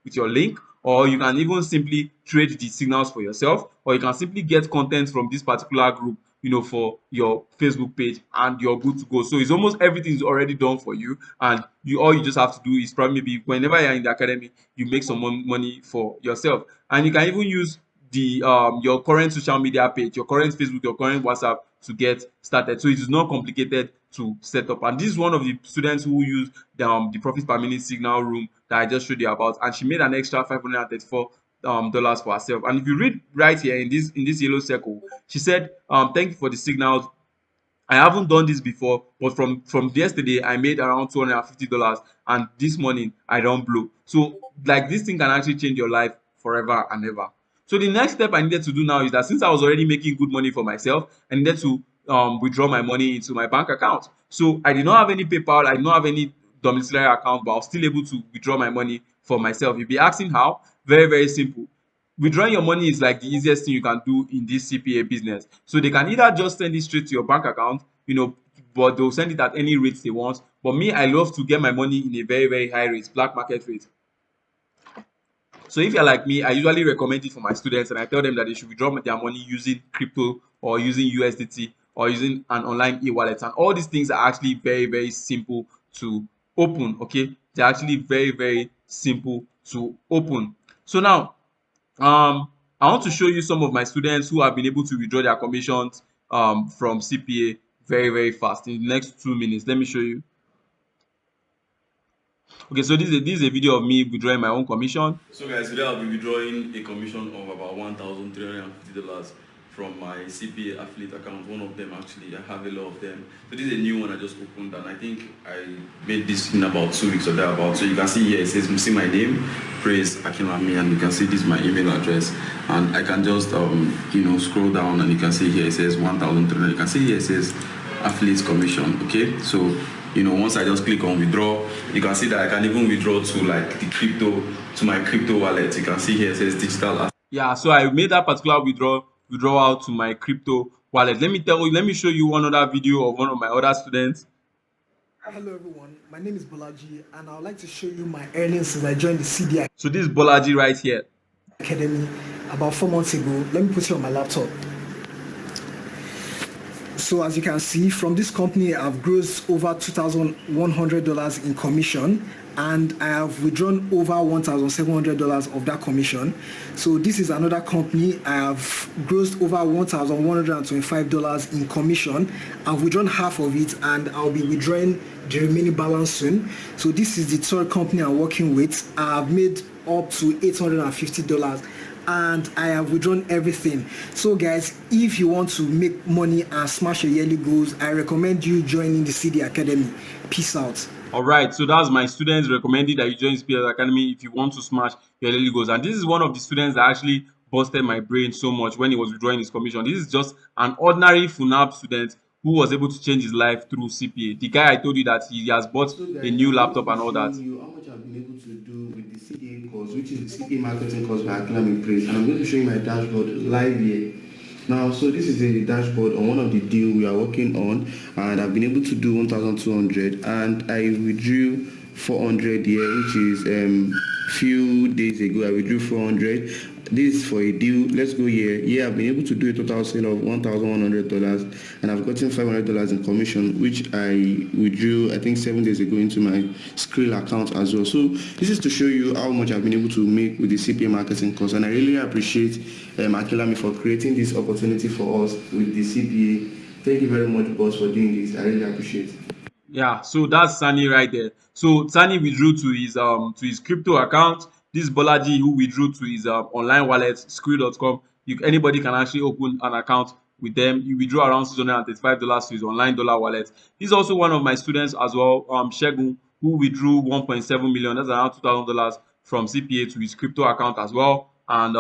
with your link, or you can even simply trade the signals for yourself, or you can simply get content from this particular group, for your Facebook page, and you're good to go. So it's almost everything is already done for you, and all you just have to do is probably, maybe whenever you're in the academy, you make some money for yourself. And you can even use the your current social media page, your current Facebook, your current WhatsApp, to get started. So it is not complicated to set up. And this is one of the students who use the profit per minute signal room that I just showed you about, and she made an extra $534 dollars for herself. And if you read right here in this yellow circle, she said, thank you for the signals. I haven't done this before, but from yesterday I made around $250, and this morning I don't blow. So like, this thing can actually change your life forever and ever. So the next step I needed to do now is that, since I was already making good money for myself, I needed to withdraw my money into my bank account. So I did not have any PayPal, I did not have any domiciliary account, but I was still able to withdraw my money for myself. You'll be asking how? Very, very simple. Withdrawing your money is like the easiest thing you can do in this CPA business. So they can either just send it straight to your bank account, but they'll send it at any rate they want. But me, I love to get my money in a very, very high rate, black market rate. So if you're like me, I usually recommend it for my students, and I tell them that they should withdraw their money using crypto, or using USDT, or using an online e-wallet. And all these things are actually very, very simple to open. Okay, they're actually very, very simple to open. So now, I want to show you some of my students who have been able to withdraw their commissions from CPA very, very fast in the next 2 minutes. Let me show you. Okay, so this is a video of me withdrawing my own commission. So guys, today I'll be withdrawing a commission of about $1,350 from my CPA affiliate account. One of them, actually, I have a lot of them. So this is a new one I just opened, and I think I made this in about 2 weeks or thereabout. So you can see here, it says, see my name, Praise Akinwami, and you can see this is my email address. And I can just scroll down, and you can see here it says 1,300. You can see here it says affiliate commission. Okay, so once I just click on withdraw, you can see that I can even withdraw to my crypto wallet. You can see here it says digital asset. Yeah, so I made that particular withdrawal to my crypto wallet. Let me show you one other video of one of my other students. Hello everyone, my name is Bolaji, and I would like to show you my earnings since I joined the CDI. So this is Bolaji right here. Academy about 4 months ago. Let me put it on my laptop. So as you can see, from this company, I've grossed over $2,100 in commission, and I have withdrawn over $1,700 of that commission. So this is another company. I have grossed over $1,125 in commission. I've withdrawn half of it, and I'll be withdrawing the remaining balance soon. So this is the third company I'm working with. I've made up to $850, and I have withdrawn everything. So guys, if you want to make money and smash your yearly goals, I recommend you joining the CD Academy. Peace out. All right, so that's my students recommended that you join CPA Academy if you want to smash your yearly goals. And this is one of the students that actually busted my brain so much when he was withdrawing his commission. This is just an ordinary FUNAB student who was able to change his life through CPA. The guy I told you that he has bought a new laptop and all that. You how much I've been able to do with the CPA course, which is the CPA marketing course by Academic Praise, and I'm going to show you my dashboard live here. Now, so this is a dashboard on one of the deal we are working on, and I've been able to do 1,200, and I withdrew 400 here, which is few days ago. I withdrew 400. This is for a deal. Let's go here. Yeah, I've been able to do a total sale of $1,100, and I've gotten $500 in commission, which I withdrew I think 7 days ago into my Skrill account as well. So this is to show you how much I've been able to make with the CPA marketing course, and I really appreciate Akilami for creating this opportunity for us with the CPA. Thank you very much, boss, for doing this. I really appreciate it. Yeah, so that's Sani right there. So Sani withdrew to his crypto account. This Bolaji who withdrew to his online wallet, Skrill.com. Anybody can actually open an account with them. He withdrew around $635 to his online dollar wallet. He's also one of my students as well, Shegun, who withdrew 1.7 million. That's around $2,000 from CPA to his crypto account as well. And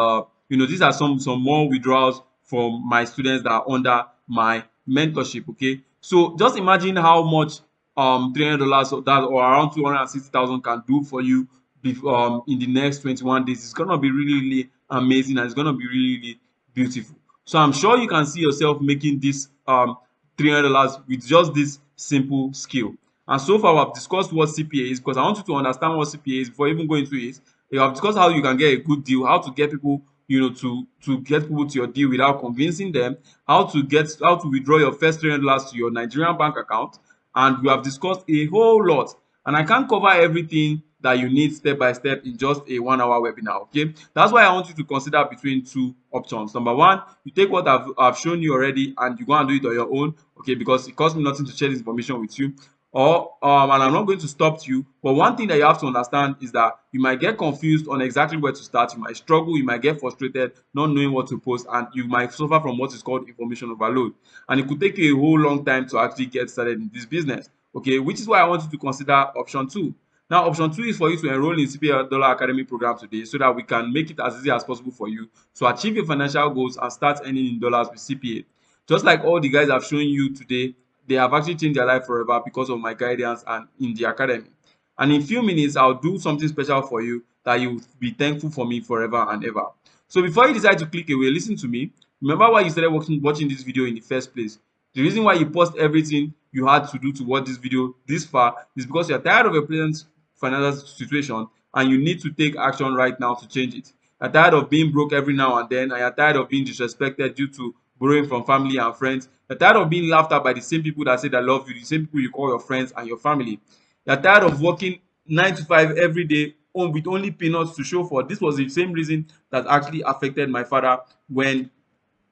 these are some more withdrawals from my students that are under my mentorship. Okay, so just imagine how much $300 that or around 260,000 can do for you in the next 21 days. It's gonna be really, really amazing, and it's gonna be really, really beautiful. So I'm sure you can see yourself making this $300 with just this simple skill. And so far, I've discussed what CPA is because I want you to understand what CPA is before even going into it. We have discussed how you can get a good deal, how to get people, to get people to your deal without convincing them, how to withdraw your first $300 to your Nigerian bank account, and we have discussed a whole lot. And I can't cover everything that you need step by step in just a 1 hour webinar. Okay, that's why I want you to consider between two options. Number one, you take what I've shown you already and you go and do it on your own. Okay, because it costs me nothing to share this information with you. Or and I'm not going to stop you, but one thing that you have to understand is that you might get confused on exactly where to start. You might struggle, you might get frustrated not knowing what to post, and you might suffer from what is called information overload, and it could take you a whole long time to actually get started in this business. Okay, which is why I want you to consider option two. Now, option two is for you to enroll in CPA Dollar Academy program today so that we can make it as easy as possible for you to achieve your financial goals and start earning in dollars with CPA. Just like all the guys I've shown you today, they have actually changed their life forever because of my guidance and in the academy. And in few minutes, I'll do something special for you that you'll be thankful for me forever and ever. So before you decide to click away, listen to me. Remember why you started watching this video in the first place. The reason why you paused everything you had to do to watch this video this far is because you're tired of your present financial situation and you need to take action right now to change it. You're tired of being broke every now and then, and you're tired of being disrespected due to borrowing from family and friends. You're tired of being laughed at by the same people that say they love you, the same people you call your friends and your family. You're tired of working 9 to 5 every day with only peanuts to show for. This was the same reason that actually affected my father when,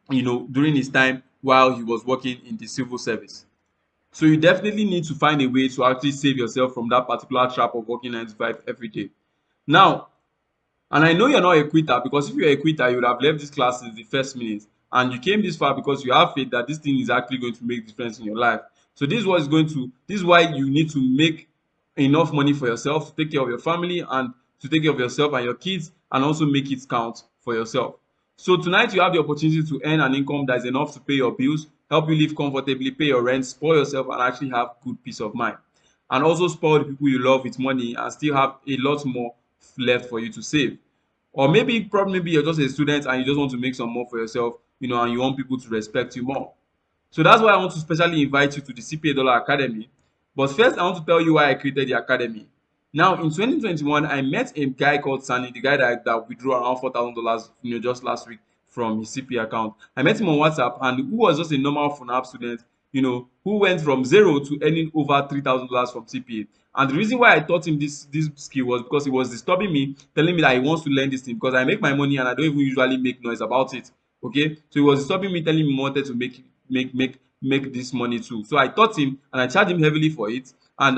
during his time while he was working in the civil service. So you definitely need to find a way to actually save yourself from that particular trap of working 9 to 5 every day. Now, and I know you're not a quitter, because if you're a quitter, you would have left this class since the first minute. And you came this far because you have faith that this thing is actually going to make a difference in your life. So this is why you need to make enough money for yourself to take care of your family and to take care of yourself and your kids, and also make it count for yourself. So tonight you have the opportunity to earn an income that is enough to pay your bills, help you live comfortably, pay your rent, spoil yourself, and actually have good peace of mind. And also spoil the people you love with money and still have a lot more left for you to save. Or maybe you're just a student and you just want to make some more for yourself, and you want people to respect you more. So that's why I want to specially invite you to the CPA Dollar Academy. But first, I want to tell you why I created the academy. Now, in 2021, I met a guy called Sani, the guy that withdrew around $4,000, just last week from his CPA account. I met him on WhatsApp, and who was just a normal FUNAP student, who went from zero to earning over $3,000 from CPA. And the reason why I taught him this skill was because he was disturbing me, telling me that he wants to learn this thing because I make my money and I don't even usually make noise about it. Okay, so he was disturbing me, telling me he wanted to make this money too. So I taught him and I charged him heavily for it. And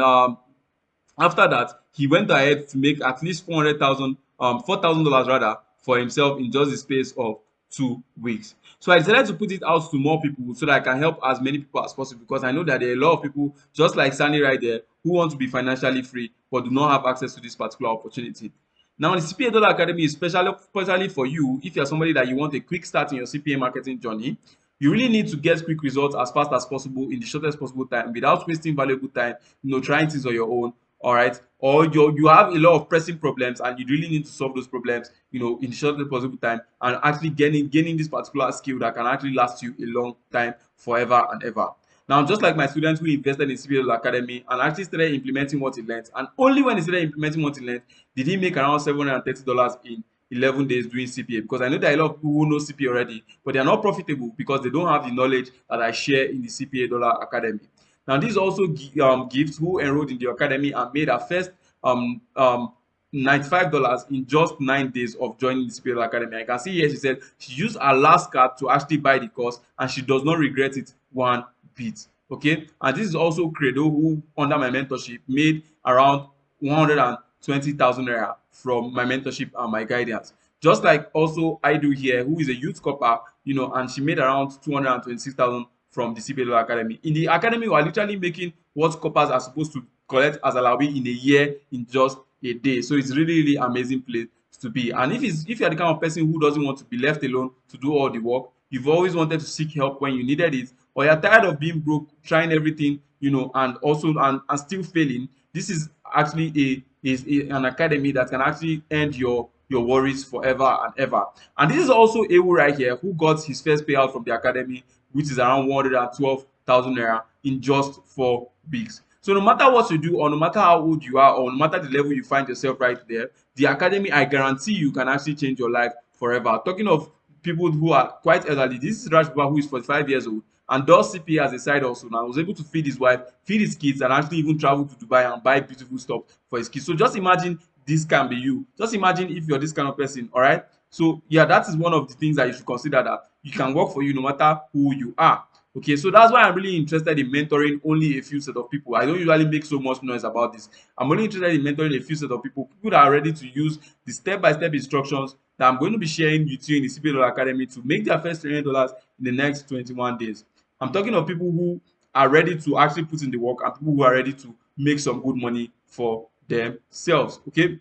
after that, he went ahead to make at least $4,000 rather for himself in just the space of 2 weeks. So I decided to put it out to more people so that I can help as many people as possible, because I know that there are a lot of people just like Sani right there who want to be financially free but do not have access to this particular opportunity. Now, the CPA Dollar Academy is specially for you if you're somebody that you want a quick start in your CPA marketing journey. You really need to get quick results as fast as possible in the shortest possible time without wasting valuable time, trying things on your own. all right, or you have a lot of pressing problems and you really need to solve those problems, in the shortest possible time, and actually gaining this particular skill that can actually last you a long time, forever and ever. Now, just like my student who invested in CPA Academy and actually started implementing what he learned, and only when he started implementing what he learned did he make around $730 in 11 days doing CPA. Because I know that a lot of people who know CPA already, but they are not profitable because they don't have the knowledge that I share in the CPA Academy. Now, this also gives who enrolled in the academy and made her first um, um, $95 in just 9 days of joining the CPA Academy. I can see here she said she used her last card to actually buy the course and she does not regret it one bit. Okay, and this is also Credo, who under my mentorship made around 120,000 naira from my mentorship and my guidance. Just like also I do here, who is a youth copper, and she made around 226,000 from the CPA Academy. In the academy, we are literally making what coppers are supposed to collect as alawi in a year in just a day. So it's really amazing place to be. And if you're the kind of person who doesn't want to be left alone to do all the work, you've always wanted to seek help when you needed it, or you're tired of being broke, trying everything, and also and still failing, this is actually an academy that can actually end your worries forever and ever. And this is also Ewu right here, who got his first payout from the academy, which is around 112,000 naira in just 4 weeks. So no matter what you do, or no matter how old you are, or no matter the level you find yourself right there, the academy, I guarantee you, can actually change your life forever. Talking of people who are quite elderly, this is Raj Baba, who is 45 years old and does CPA as a side hustle. Now, was able to feed his wife, feed his kids, and actually even travel to Dubai and buy beautiful stuff for his kids. So just imagine this can be you. Just imagine if you're this kind of person, all right? So yeah, that is one of the things that you should consider, that you can work for you no matter who you are. Okay, so that's why I'm really interested in mentoring only a few set of people. I don't usually make so much noise about this. I'm only interested in mentoring a few set of people that are ready to use the step-by-step instructions that I'm going to be sharing with you in the CPA Academy to make their first $300 in the next 21 days. I'm talking of people who are ready to actually put in the work and people who are ready to make some good money for themselves. Okay,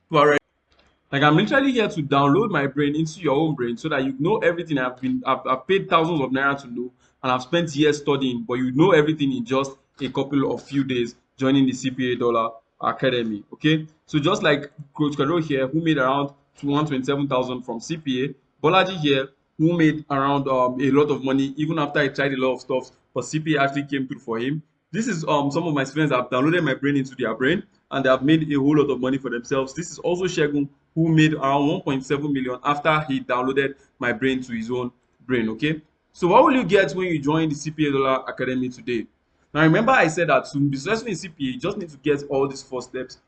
who are ready. Like, I'm literally here to download my brain into your own brain so that you know everything I've paid thousands of naira to know, and I've spent years studying, but you know everything in just a couple of few days joining the CPA Academy. Okay, so just like Coach Kado here, who made around 127,000 from CPA, Bolaji here, who made around a lot of money even after he tried a lot of stuff, but CPA actually came through for him. This is some of my students that have downloaded my brain into their brain and they have made a whole lot of money for themselves. This is also Shegun, who made around 1.7 million after he downloaded my brain to his own brain. Okay, so what will you get when you join the CPA Academy today? Now remember, I said that to be successful in CPA, you just need to get all these 4 steps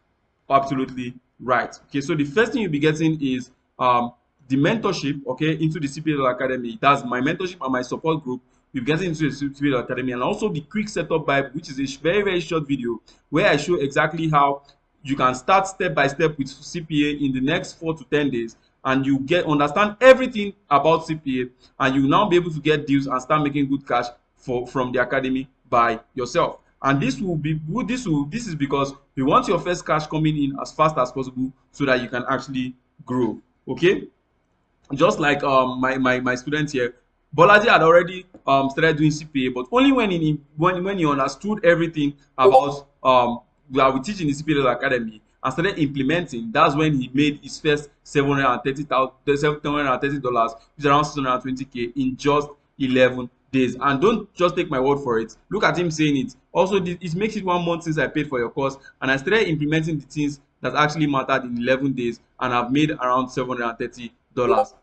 absolutely right. Okay, so the first thing you'll be getting is the mentorship, okay, into the CPA Academy. That's my mentorship and my support group. We'll get into the CPA Academy, and also the quick setup Bible, which is a very short video where I show exactly how you can start step by step with CPA in the next 4 to 10 days, and you understand everything about CPA, and you now be able to get deals and start making good cash from the academy by yourself. And this is because we want your first cash coming in as fast as possible so that you can actually grow. Okay, just like my student here, Bolaji had already started doing CPA, but only when he understood everything about that we teach in the CPA Academy and started implementing. That's when he made his first $730, which is around 620K in just 11 days. And don't just take my word for it. Look at him saying it. Also, it makes it 1 month since I paid for your course, and I started implementing the things that actually mattered in 11 days, and I've made around $730.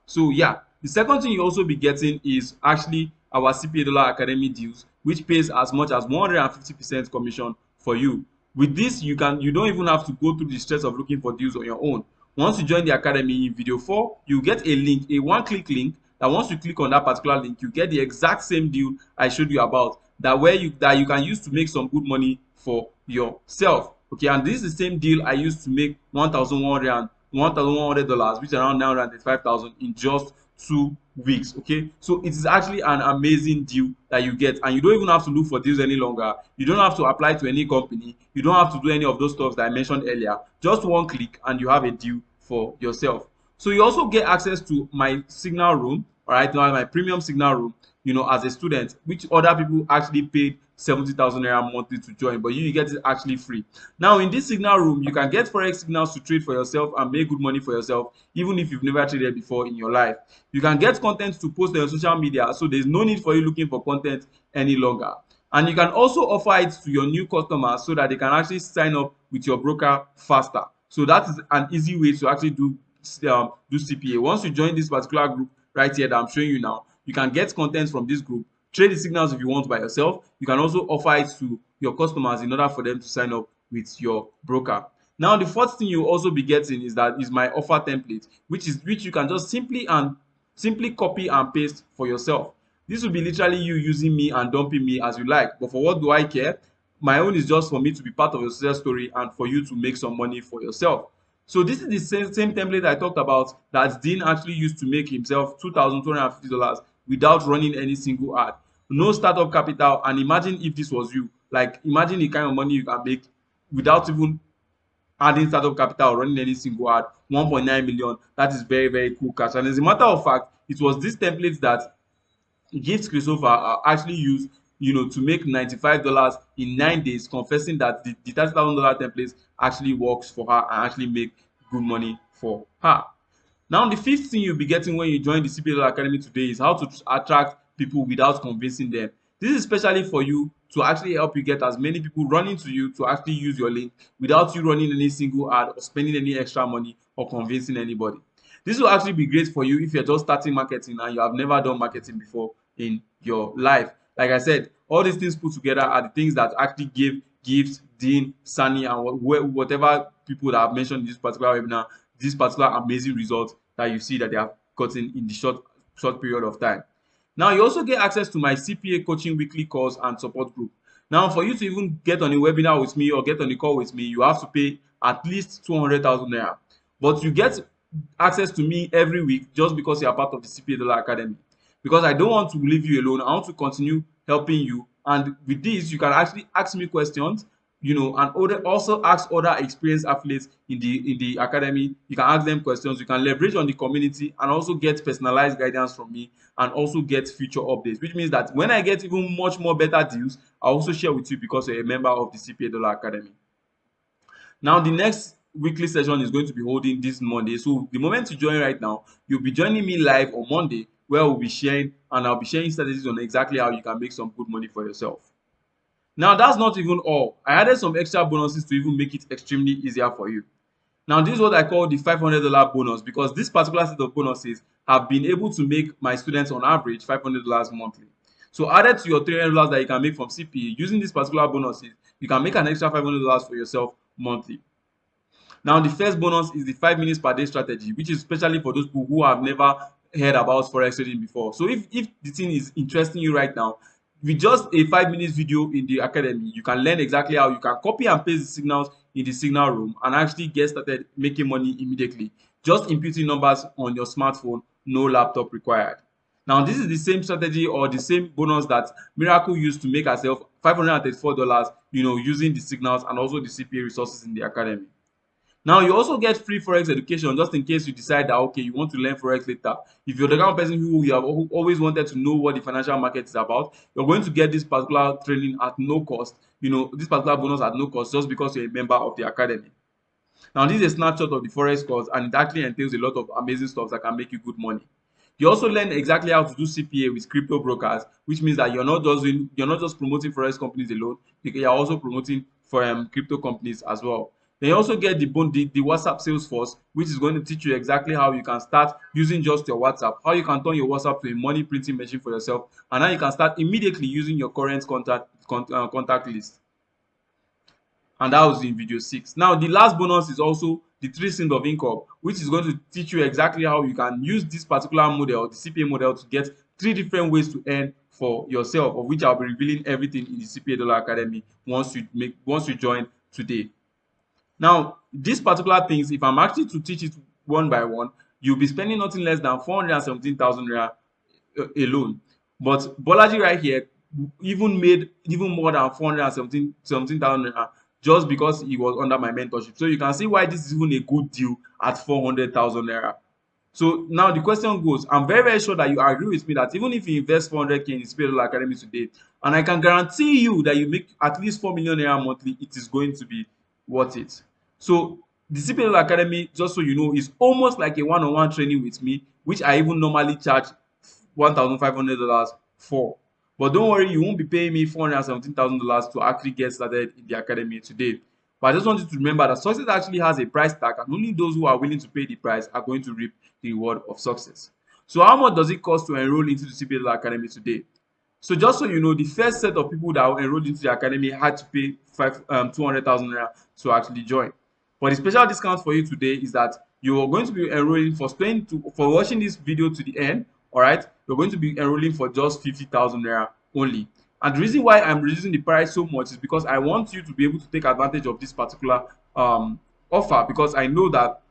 So yeah, the second thing you also be getting is actually our CPA Academy deals, which pays as much as 150% commission for you. With this, you don't even have to go through the stress of looking for deals on your own. Once you join the academy, in video 4, you get a link, a one-click link, that once you click on that particular link, you get the exact same deal I showed you about, that you can use to make some good money for yourself. Okay, and this is the same deal I used to make $1,100, which is around 935,000 in just 2 weeks. Okay, so it is actually an amazing deal that you get, and you don't even have to look for deals any longer. You don't have to apply to any company. You don't have to do any of those stuff that I mentioned earlier. Just one click and you have a deal for yourself. So you also get access to my signal room. All right, now my premium signal room, as a student, which other people actually paid 70,000 naira monthly to join, but you get it actually free. Now in this signal room, you can get forex signals to trade for yourself and make good money for yourself, even if you've never traded before in your life. You can get content to post on your social media, so there's no need for you looking for content any longer. And you can also offer it to your new customers so that they can actually sign up with your broker faster. So that is an easy way to actually do CPA. Once you join this particular group right here that I'm showing you now, you can get content from this group, trade the signals if you want by yourself. You can also offer it to your customers in order for them to sign up with your broker. Now the fourth thing you also be getting is my offer template, which you can just simply copy and paste for yourself. This will be literally you using me and dumping me as you like, but for what do I care? My own is just for me to be part of your success story and for you to make some money for yourself. So this is the same template I talked about that Dean actually used to make himself $2,250 without running any single ad. No startup capital, and imagine if this was you. Like imagine the kind of money you can make without even adding startup capital or running any single ad. 1.9 million. That is very, very cool cash. And as a matter of fact, it was this template that Gift Christopher actually used, to make $95 in 9 days, confessing that the $30,000 template actually works for her and actually make good money for her. Now, the fifth thing you'll be getting when you join the CPA Academy today is how to attract people without convincing them. This is especially for you to actually help you get as many people running to you to actually use your link without you running any single ad or spending any extra money or convincing anybody. This will actually be great for you if you're just starting marketing and you have never done marketing before in your life. Like I said, all these things put together are the things that actually give Gift, Dean, Sunny, and whatever people that I've mentioned in this particular webinar, this particular amazing result that you see that they have gotten in the short period of time. Now you also get access to my CPA coaching weekly calls and support group. Now for you to even get on a webinar with me or get on a call with me, you have to pay at least 200,000 naira. But you get access to me every week just because you are part of the CPA Academy. Because I don't want to leave you alone. I want to continue helping you. And with this, you can actually ask me questions, and also ask other experienced athletes in the academy. You can ask them questions. You can leverage on the community and also get personalized guidance from me and also get future updates, which means that when I get even much more better deals, I'll also share with you because you're a member of the CPA Academy. Now, the next weekly session is going to be holding this Monday. So the moment you join right now, you'll be joining me live on Monday, where I'll be sharing strategies on exactly how you can make some good money for yourself. Now, that's not even all. I added some extra bonuses to even make it extremely easier for you. Now, this is what I call the $500 bonus, because this particular set of bonuses have been able to make my students on average $500 monthly. So added to your $300 that you can make from CPA, using these particular bonuses, you can make an extra $500 for yourself monthly. Now, the first bonus is the 5 minutes per day strategy, which is especially for those people who have never heard about forex trading before. So if the thing is interesting you right now, with just a 5 minutes video in the academy, you can learn exactly how you can copy and paste the signals in the signal room and actually get started making money immediately. Just inputting numbers on your smartphone, no laptop required. Now, this is the same strategy or the same bonus that Miracle used to make herself $534, using the signals and also the CPA resources in the academy. Now, you also get free forex education just in case you decide that okay, you want to learn forex later. If you're the kind of person who you have always wanted to know what the financial market is about, you're going to get this particular training at no cost. This particular bonus at no cost just because you're a member of the academy. Now, this is a snapshot of the forex course, and it actually entails a lot of amazing stuff that can make you good money. You also learn exactly how to do CPA with crypto brokers, which means that you're not just promoting forex companies alone. You're also promoting for crypto companies as well. Then you also get the WhatsApp sales force, which is going to teach you exactly how you can start using just your WhatsApp, how you can turn your WhatsApp to a money printing machine for yourself, and how you can start immediately using your current contact list. And that was in video 6. Now, the last bonus is also the 3 streams of income, which is going to teach you exactly how you can use this particular model, the CPA model, to get 3 different ways to earn for yourself, of which I'll be revealing everything in the CPA Academy once you join today. Now, these particular things, if I'm actually to teach it one by one, you'll be spending nothing less than 417,000 naira alone. But Bolaji right here even made even more than 417,000 naira just because he was under my mentorship. So you can see why this is even a good deal at 400,000 naira. So now the question goes, I'm very, very sure that you agree with me that even if you invest 400K in the CPA Academy today, and I can guarantee you that you make at least 4 million naira monthly, it is going to be worth it. So the CPA Academy, just so you know, is almost like a one-on-one training with me, which I even normally charge $1,500 for. But don't worry, you won't be paying me $417,000 to actually get started in the academy today. But I just want you to remember that success actually has a price tag, and only those who are willing to pay the price are going to reap the reward of success. So, how much does it cost to enroll into the CPA Academy today? So, just so you know, the first set of people that enrolled into the academy had to pay 200,000 naira to actually join. But the special discount for you today is that you are going to be enrolling for watching this video to the end. All right, you're going to be enrolling for just 50,000 naira only. And the reason why I'm reducing the price so much is because I want you to be able to take advantage of this particular offer, because I know that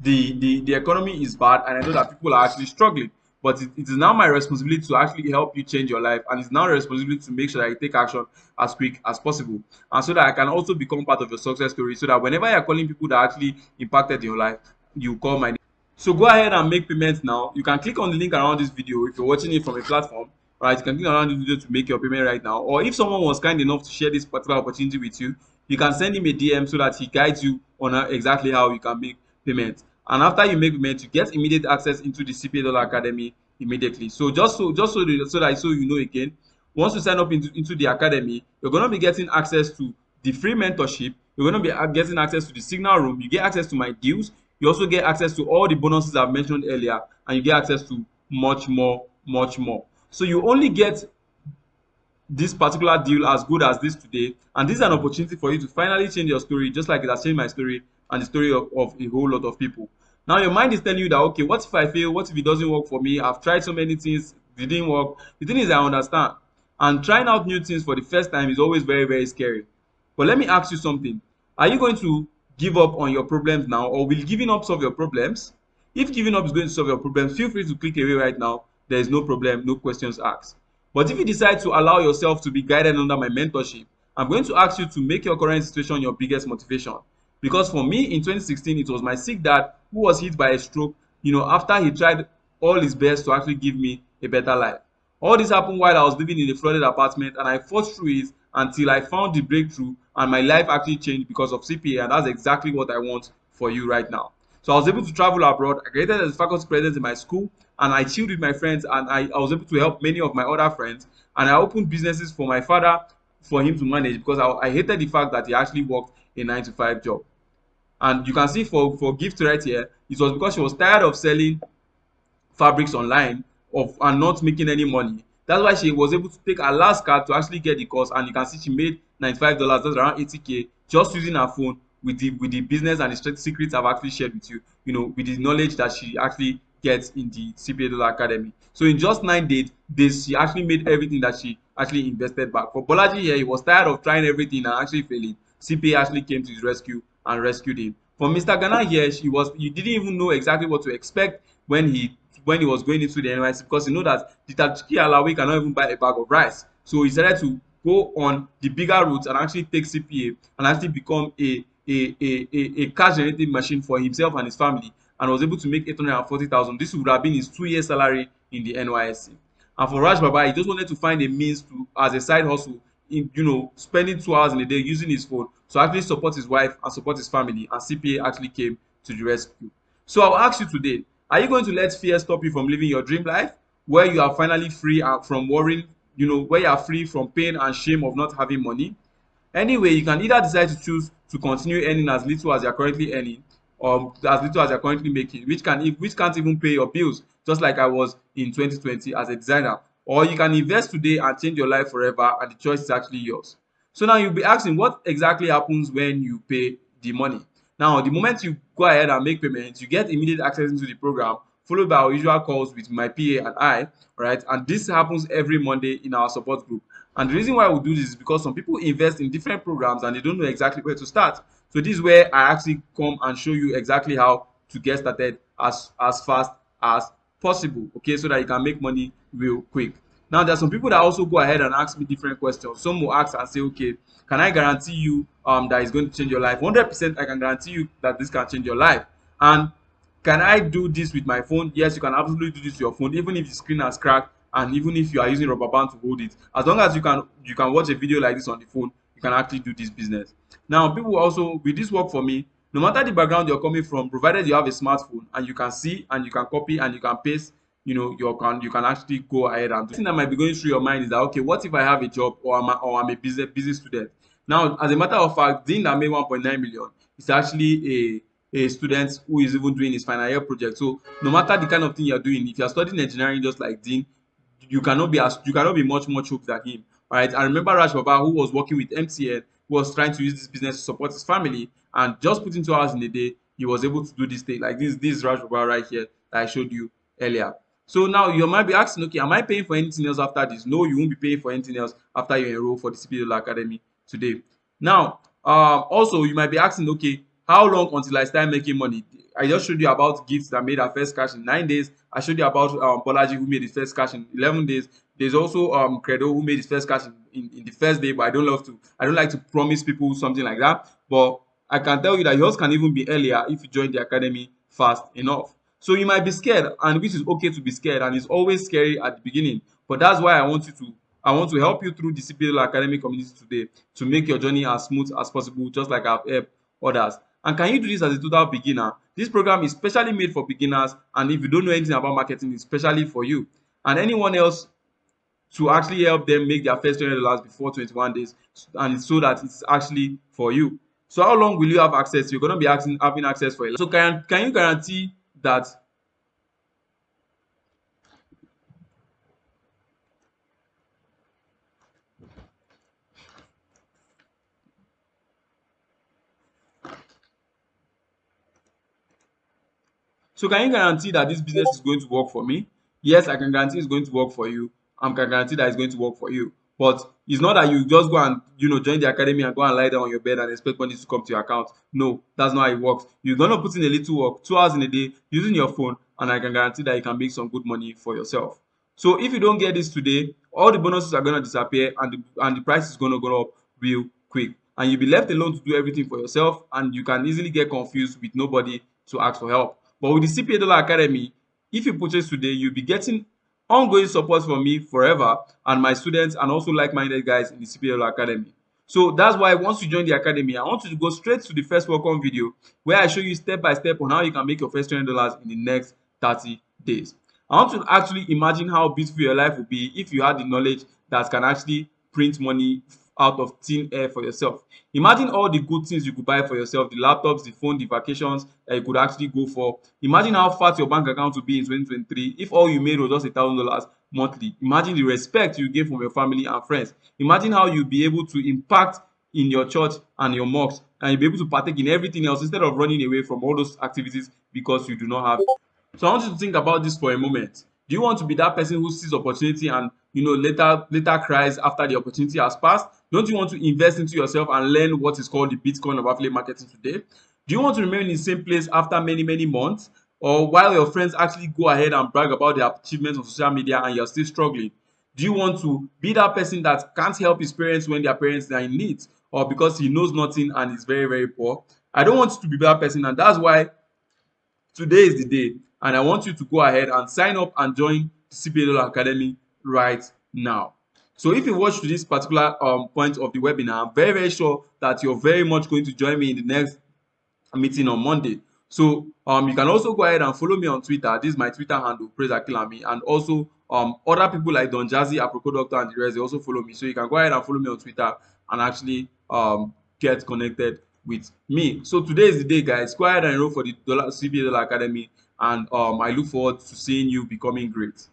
the economy is bad, and I know that people are actually struggling. But it is now my responsibility to actually help you change your life, and it's now a responsibility to make sure that you take action as quick as possible, and so that I can also become part of your success story, so that whenever you're calling people that actually impacted your life, you call my name. So go ahead and make payments now. You can click on the link around this video if you're watching it from a platform. Right, you can click around this video to make your payment right now. Or if someone was kind enough to share this particular opportunity with you, you can send him a DM so that he guides you on exactly how you can make payment. And after you make payment, you get immediate access into the CPA Academy immediately. So so that you know again, once you sign up into the academy, you're going to be getting access to the free mentorship. You're going to be getting access to the signal room. You get access to my deals. You also get access to all the bonuses I've mentioned earlier, and you get access to much more, much more. So you only get this particular deal as good as this today, and this is an opportunity for you to finally change your story, just like it has changed my story and the story of a whole lot of people. Now your mind is telling you that, okay, what if I fail? What if it doesn't work for me? I've tried so many things, it didn't work. The thing is, I understand, and trying out new things for the first time is always very, very scary. But let me ask you something. Are you going to give up on your problems now, or will giving up solve your problems? If giving up is going to solve your problems, feel free to click away right now. There is no problem, no questions asked. But if you decide to allow yourself to be guided under my mentorship, I'm going to ask you to make your current situation your biggest motivation. Because for me in 2016, it was my sick dad who was hit by a stroke, after he tried all his best to actually give me a better life. All this happened while I was living in a flooded apartment, and I fought through it until I found the breakthrough, and my life actually changed because of CPA, and that's exactly what I want for you right now. So I was able to travel abroad. I graduated as faculty president in my school, and I chilled with my friends, and I was able to help many of my other friends, and I opened businesses for my father for him to manage, because I hated the fact that he actually worked a 9 to 5 job. And you can see for gift right here, it was because she was tired of selling fabrics online and not making any money. That's why she was able to take her last card to actually get the course, and you can see she made $95. That's around 80K, just using her phone with the business and the secrets I've actually shared with you. With the knowledge that she actually gets in the CPA Academy. So in just 9 days, she actually made everything that she actually invested back. For Bolaji here, he was tired of trying everything and actually failing. CPA actually came to his rescue and rescued him. For Mr. Ghana here, you didn't even know exactly what to expect when he was going into the NYC, because you know that the Tajiki Alawi cannot even buy a bag of rice. So he decided to go on the bigger route and actually take CPA and actually become a cash generating machine for himself and his family, and was able to make 840,000. This would have been his 2 year salary in the NYSC. And for Raj Baba, he just wanted to find a means to, as a side hustle, spending 2 hours in a day using his phone to actually support his wife and support his family, and CPA actually came to the rescue. So I'll ask you today, are you going to let fear stop you from living your dream life, where you are finally free from worrying, where you are free from pain and shame of not having money? Anyway, you can either decide to choose to continue earning as little as you're currently earning, or as little as you're currently making, which can't even pay your bills, just like I was in 2020 as a designer. Or you can invest today and change your life forever, and the choice is actually yours. So now you'll be asking, what exactly happens when you pay the money? Now, the moment you go ahead and make payments, you get immediate access into the program, followed by our usual calls with my PA and I, right? And this happens every Monday in our support group. And the reason why we do this is because some people invest in different programs and they don't know exactly where to start. So this is where I actually come and show you exactly how to get started as fast as possible, okay, so that you can make money real quick. Now, there are some people that also go ahead and ask me different questions. Some will ask and say, okay, can I guarantee you that it's going to change your life? 100% I can guarantee you that this can change your life. And Can I do this with my phone? Yes, you can absolutely do this with your phone, even if the screen has cracked and even if you are using rubber band to hold it. As long as you can watch a video like this on the phone, you can actually do this business. Now, people also with this work for me, no matter the background you're coming from, provided you have a smartphone and you can see and you can copy and you can paste, you can actually go ahead and do. The thing that might be going through your mind is that, okay, what if I have a job or I'm a busy student? Now, as a matter of fact, Dean that made 1.9 million is actually a student who is even doing his final year project. So no matter the kind of thing you're doing, if you're studying engineering just like Dean, you cannot be much hooked than him. All right. I remember Raj Baba, who was working with MTN, who was trying to use this business to support his family, and just putting 2 hours in a day, he was able to do this thing. Like this Raj Baba right here that I showed you earlier. So now you might be asking, okay, am I paying for anything else after this? No, you won't be paying for anything else after you enroll for the CPA Academy today. Now, also you might be asking, okay, how long until I start making money? I just showed you about gifts that made our first cash in 9 days. I showed you about Bolaji, who made his first cash in 11 days. There's also Credo, who made his first cash in the first day, but I don't like to promise people something like that. But I can tell you that yours can even be earlier if you join the academy fast enough. So you might be scared, and which is okay to be scared, and it's always scary at the beginning. But that's why I want to help you through the CPA academy community today to make your journey as smooth as possible, just like I've helped others. And can you do this as a total beginner? This program is specially made for beginners, and if you don't know anything about marketing, it's specially for you and anyone else, to actually help them make their first $20 before 21 days, and it's so that it's actually for you. So how long will you have access? You're going to be having access for a. So can you guarantee that? So can you guarantee that this business is going to work for me? Yes, I can guarantee it's going to work for you. I can guarantee that it's going to work for you. But it's not that you just go and join the academy and go and lie down on your bed and expect money to come to your account. No, that's not how it works. You're gonna put in a little work, 2 hours in a day, using your phone, and I can guarantee that you can make some good money for yourself. So if you don't get this today, all the bonuses are gonna disappear, and the price is gonna go up real quick. And you'll be left alone to do everything for yourself, and you can easily get confused with nobody to ask for help. But with the CPA Academy, if you purchase today, you'll be getting ongoing support from me forever and my students and also like-minded guys in the CPA Academy. So that's why once you join the academy, I want you to go straight to the first welcome video where I show you step by step on how you can make your first $20 in the next 30 days. I want to actually imagine how beautiful your life would be if you had the knowledge that can actually print money out of thin air for yourself. Imagine all the good things you could buy for yourself, the laptops, the phone, the vacations that you could actually go for. Imagine how fat your bank account would be in 2023 if all you made was just $1,000 monthly. Imagine the respect you get from your family and friends. Imagine how you'll be able to impact in your church and your mosque, and you'll be able to partake in everything else instead of running away from all those activities because you do not have. So I want you to think about this for a moment. Do you want to be that person who sees opportunity and later cries after the opportunity has passed? Don't you want to invest into yourself and learn what is called the Bitcoin of affiliate marketing today? Do you want to remain in the same place after many months, or while your friends actually go ahead and brag about their achievements on social media and you're still struggling? Do you want to be that person that can't help his parents when their parents are in need, or because he knows nothing and is very poor? I don't want you to be that person, and that's why today is the day, and I want you to go ahead and sign up and join the CPA Academy right now. So if you watch to this particular point of the webinar, I'm very sure that you're very much going to join me in the next meeting on Monday. So you can also go ahead and follow me on Twitter. This is my Twitter handle, Praise Akilami, and also other people like Don Jazzy, Apropos Doctor, and the rest, they also follow me. So you can go ahead and follow me on Twitter and actually get connected with me. So today is the day, guys. Go ahead and enroll for the CPA Academy, and I look forward to seeing you becoming great.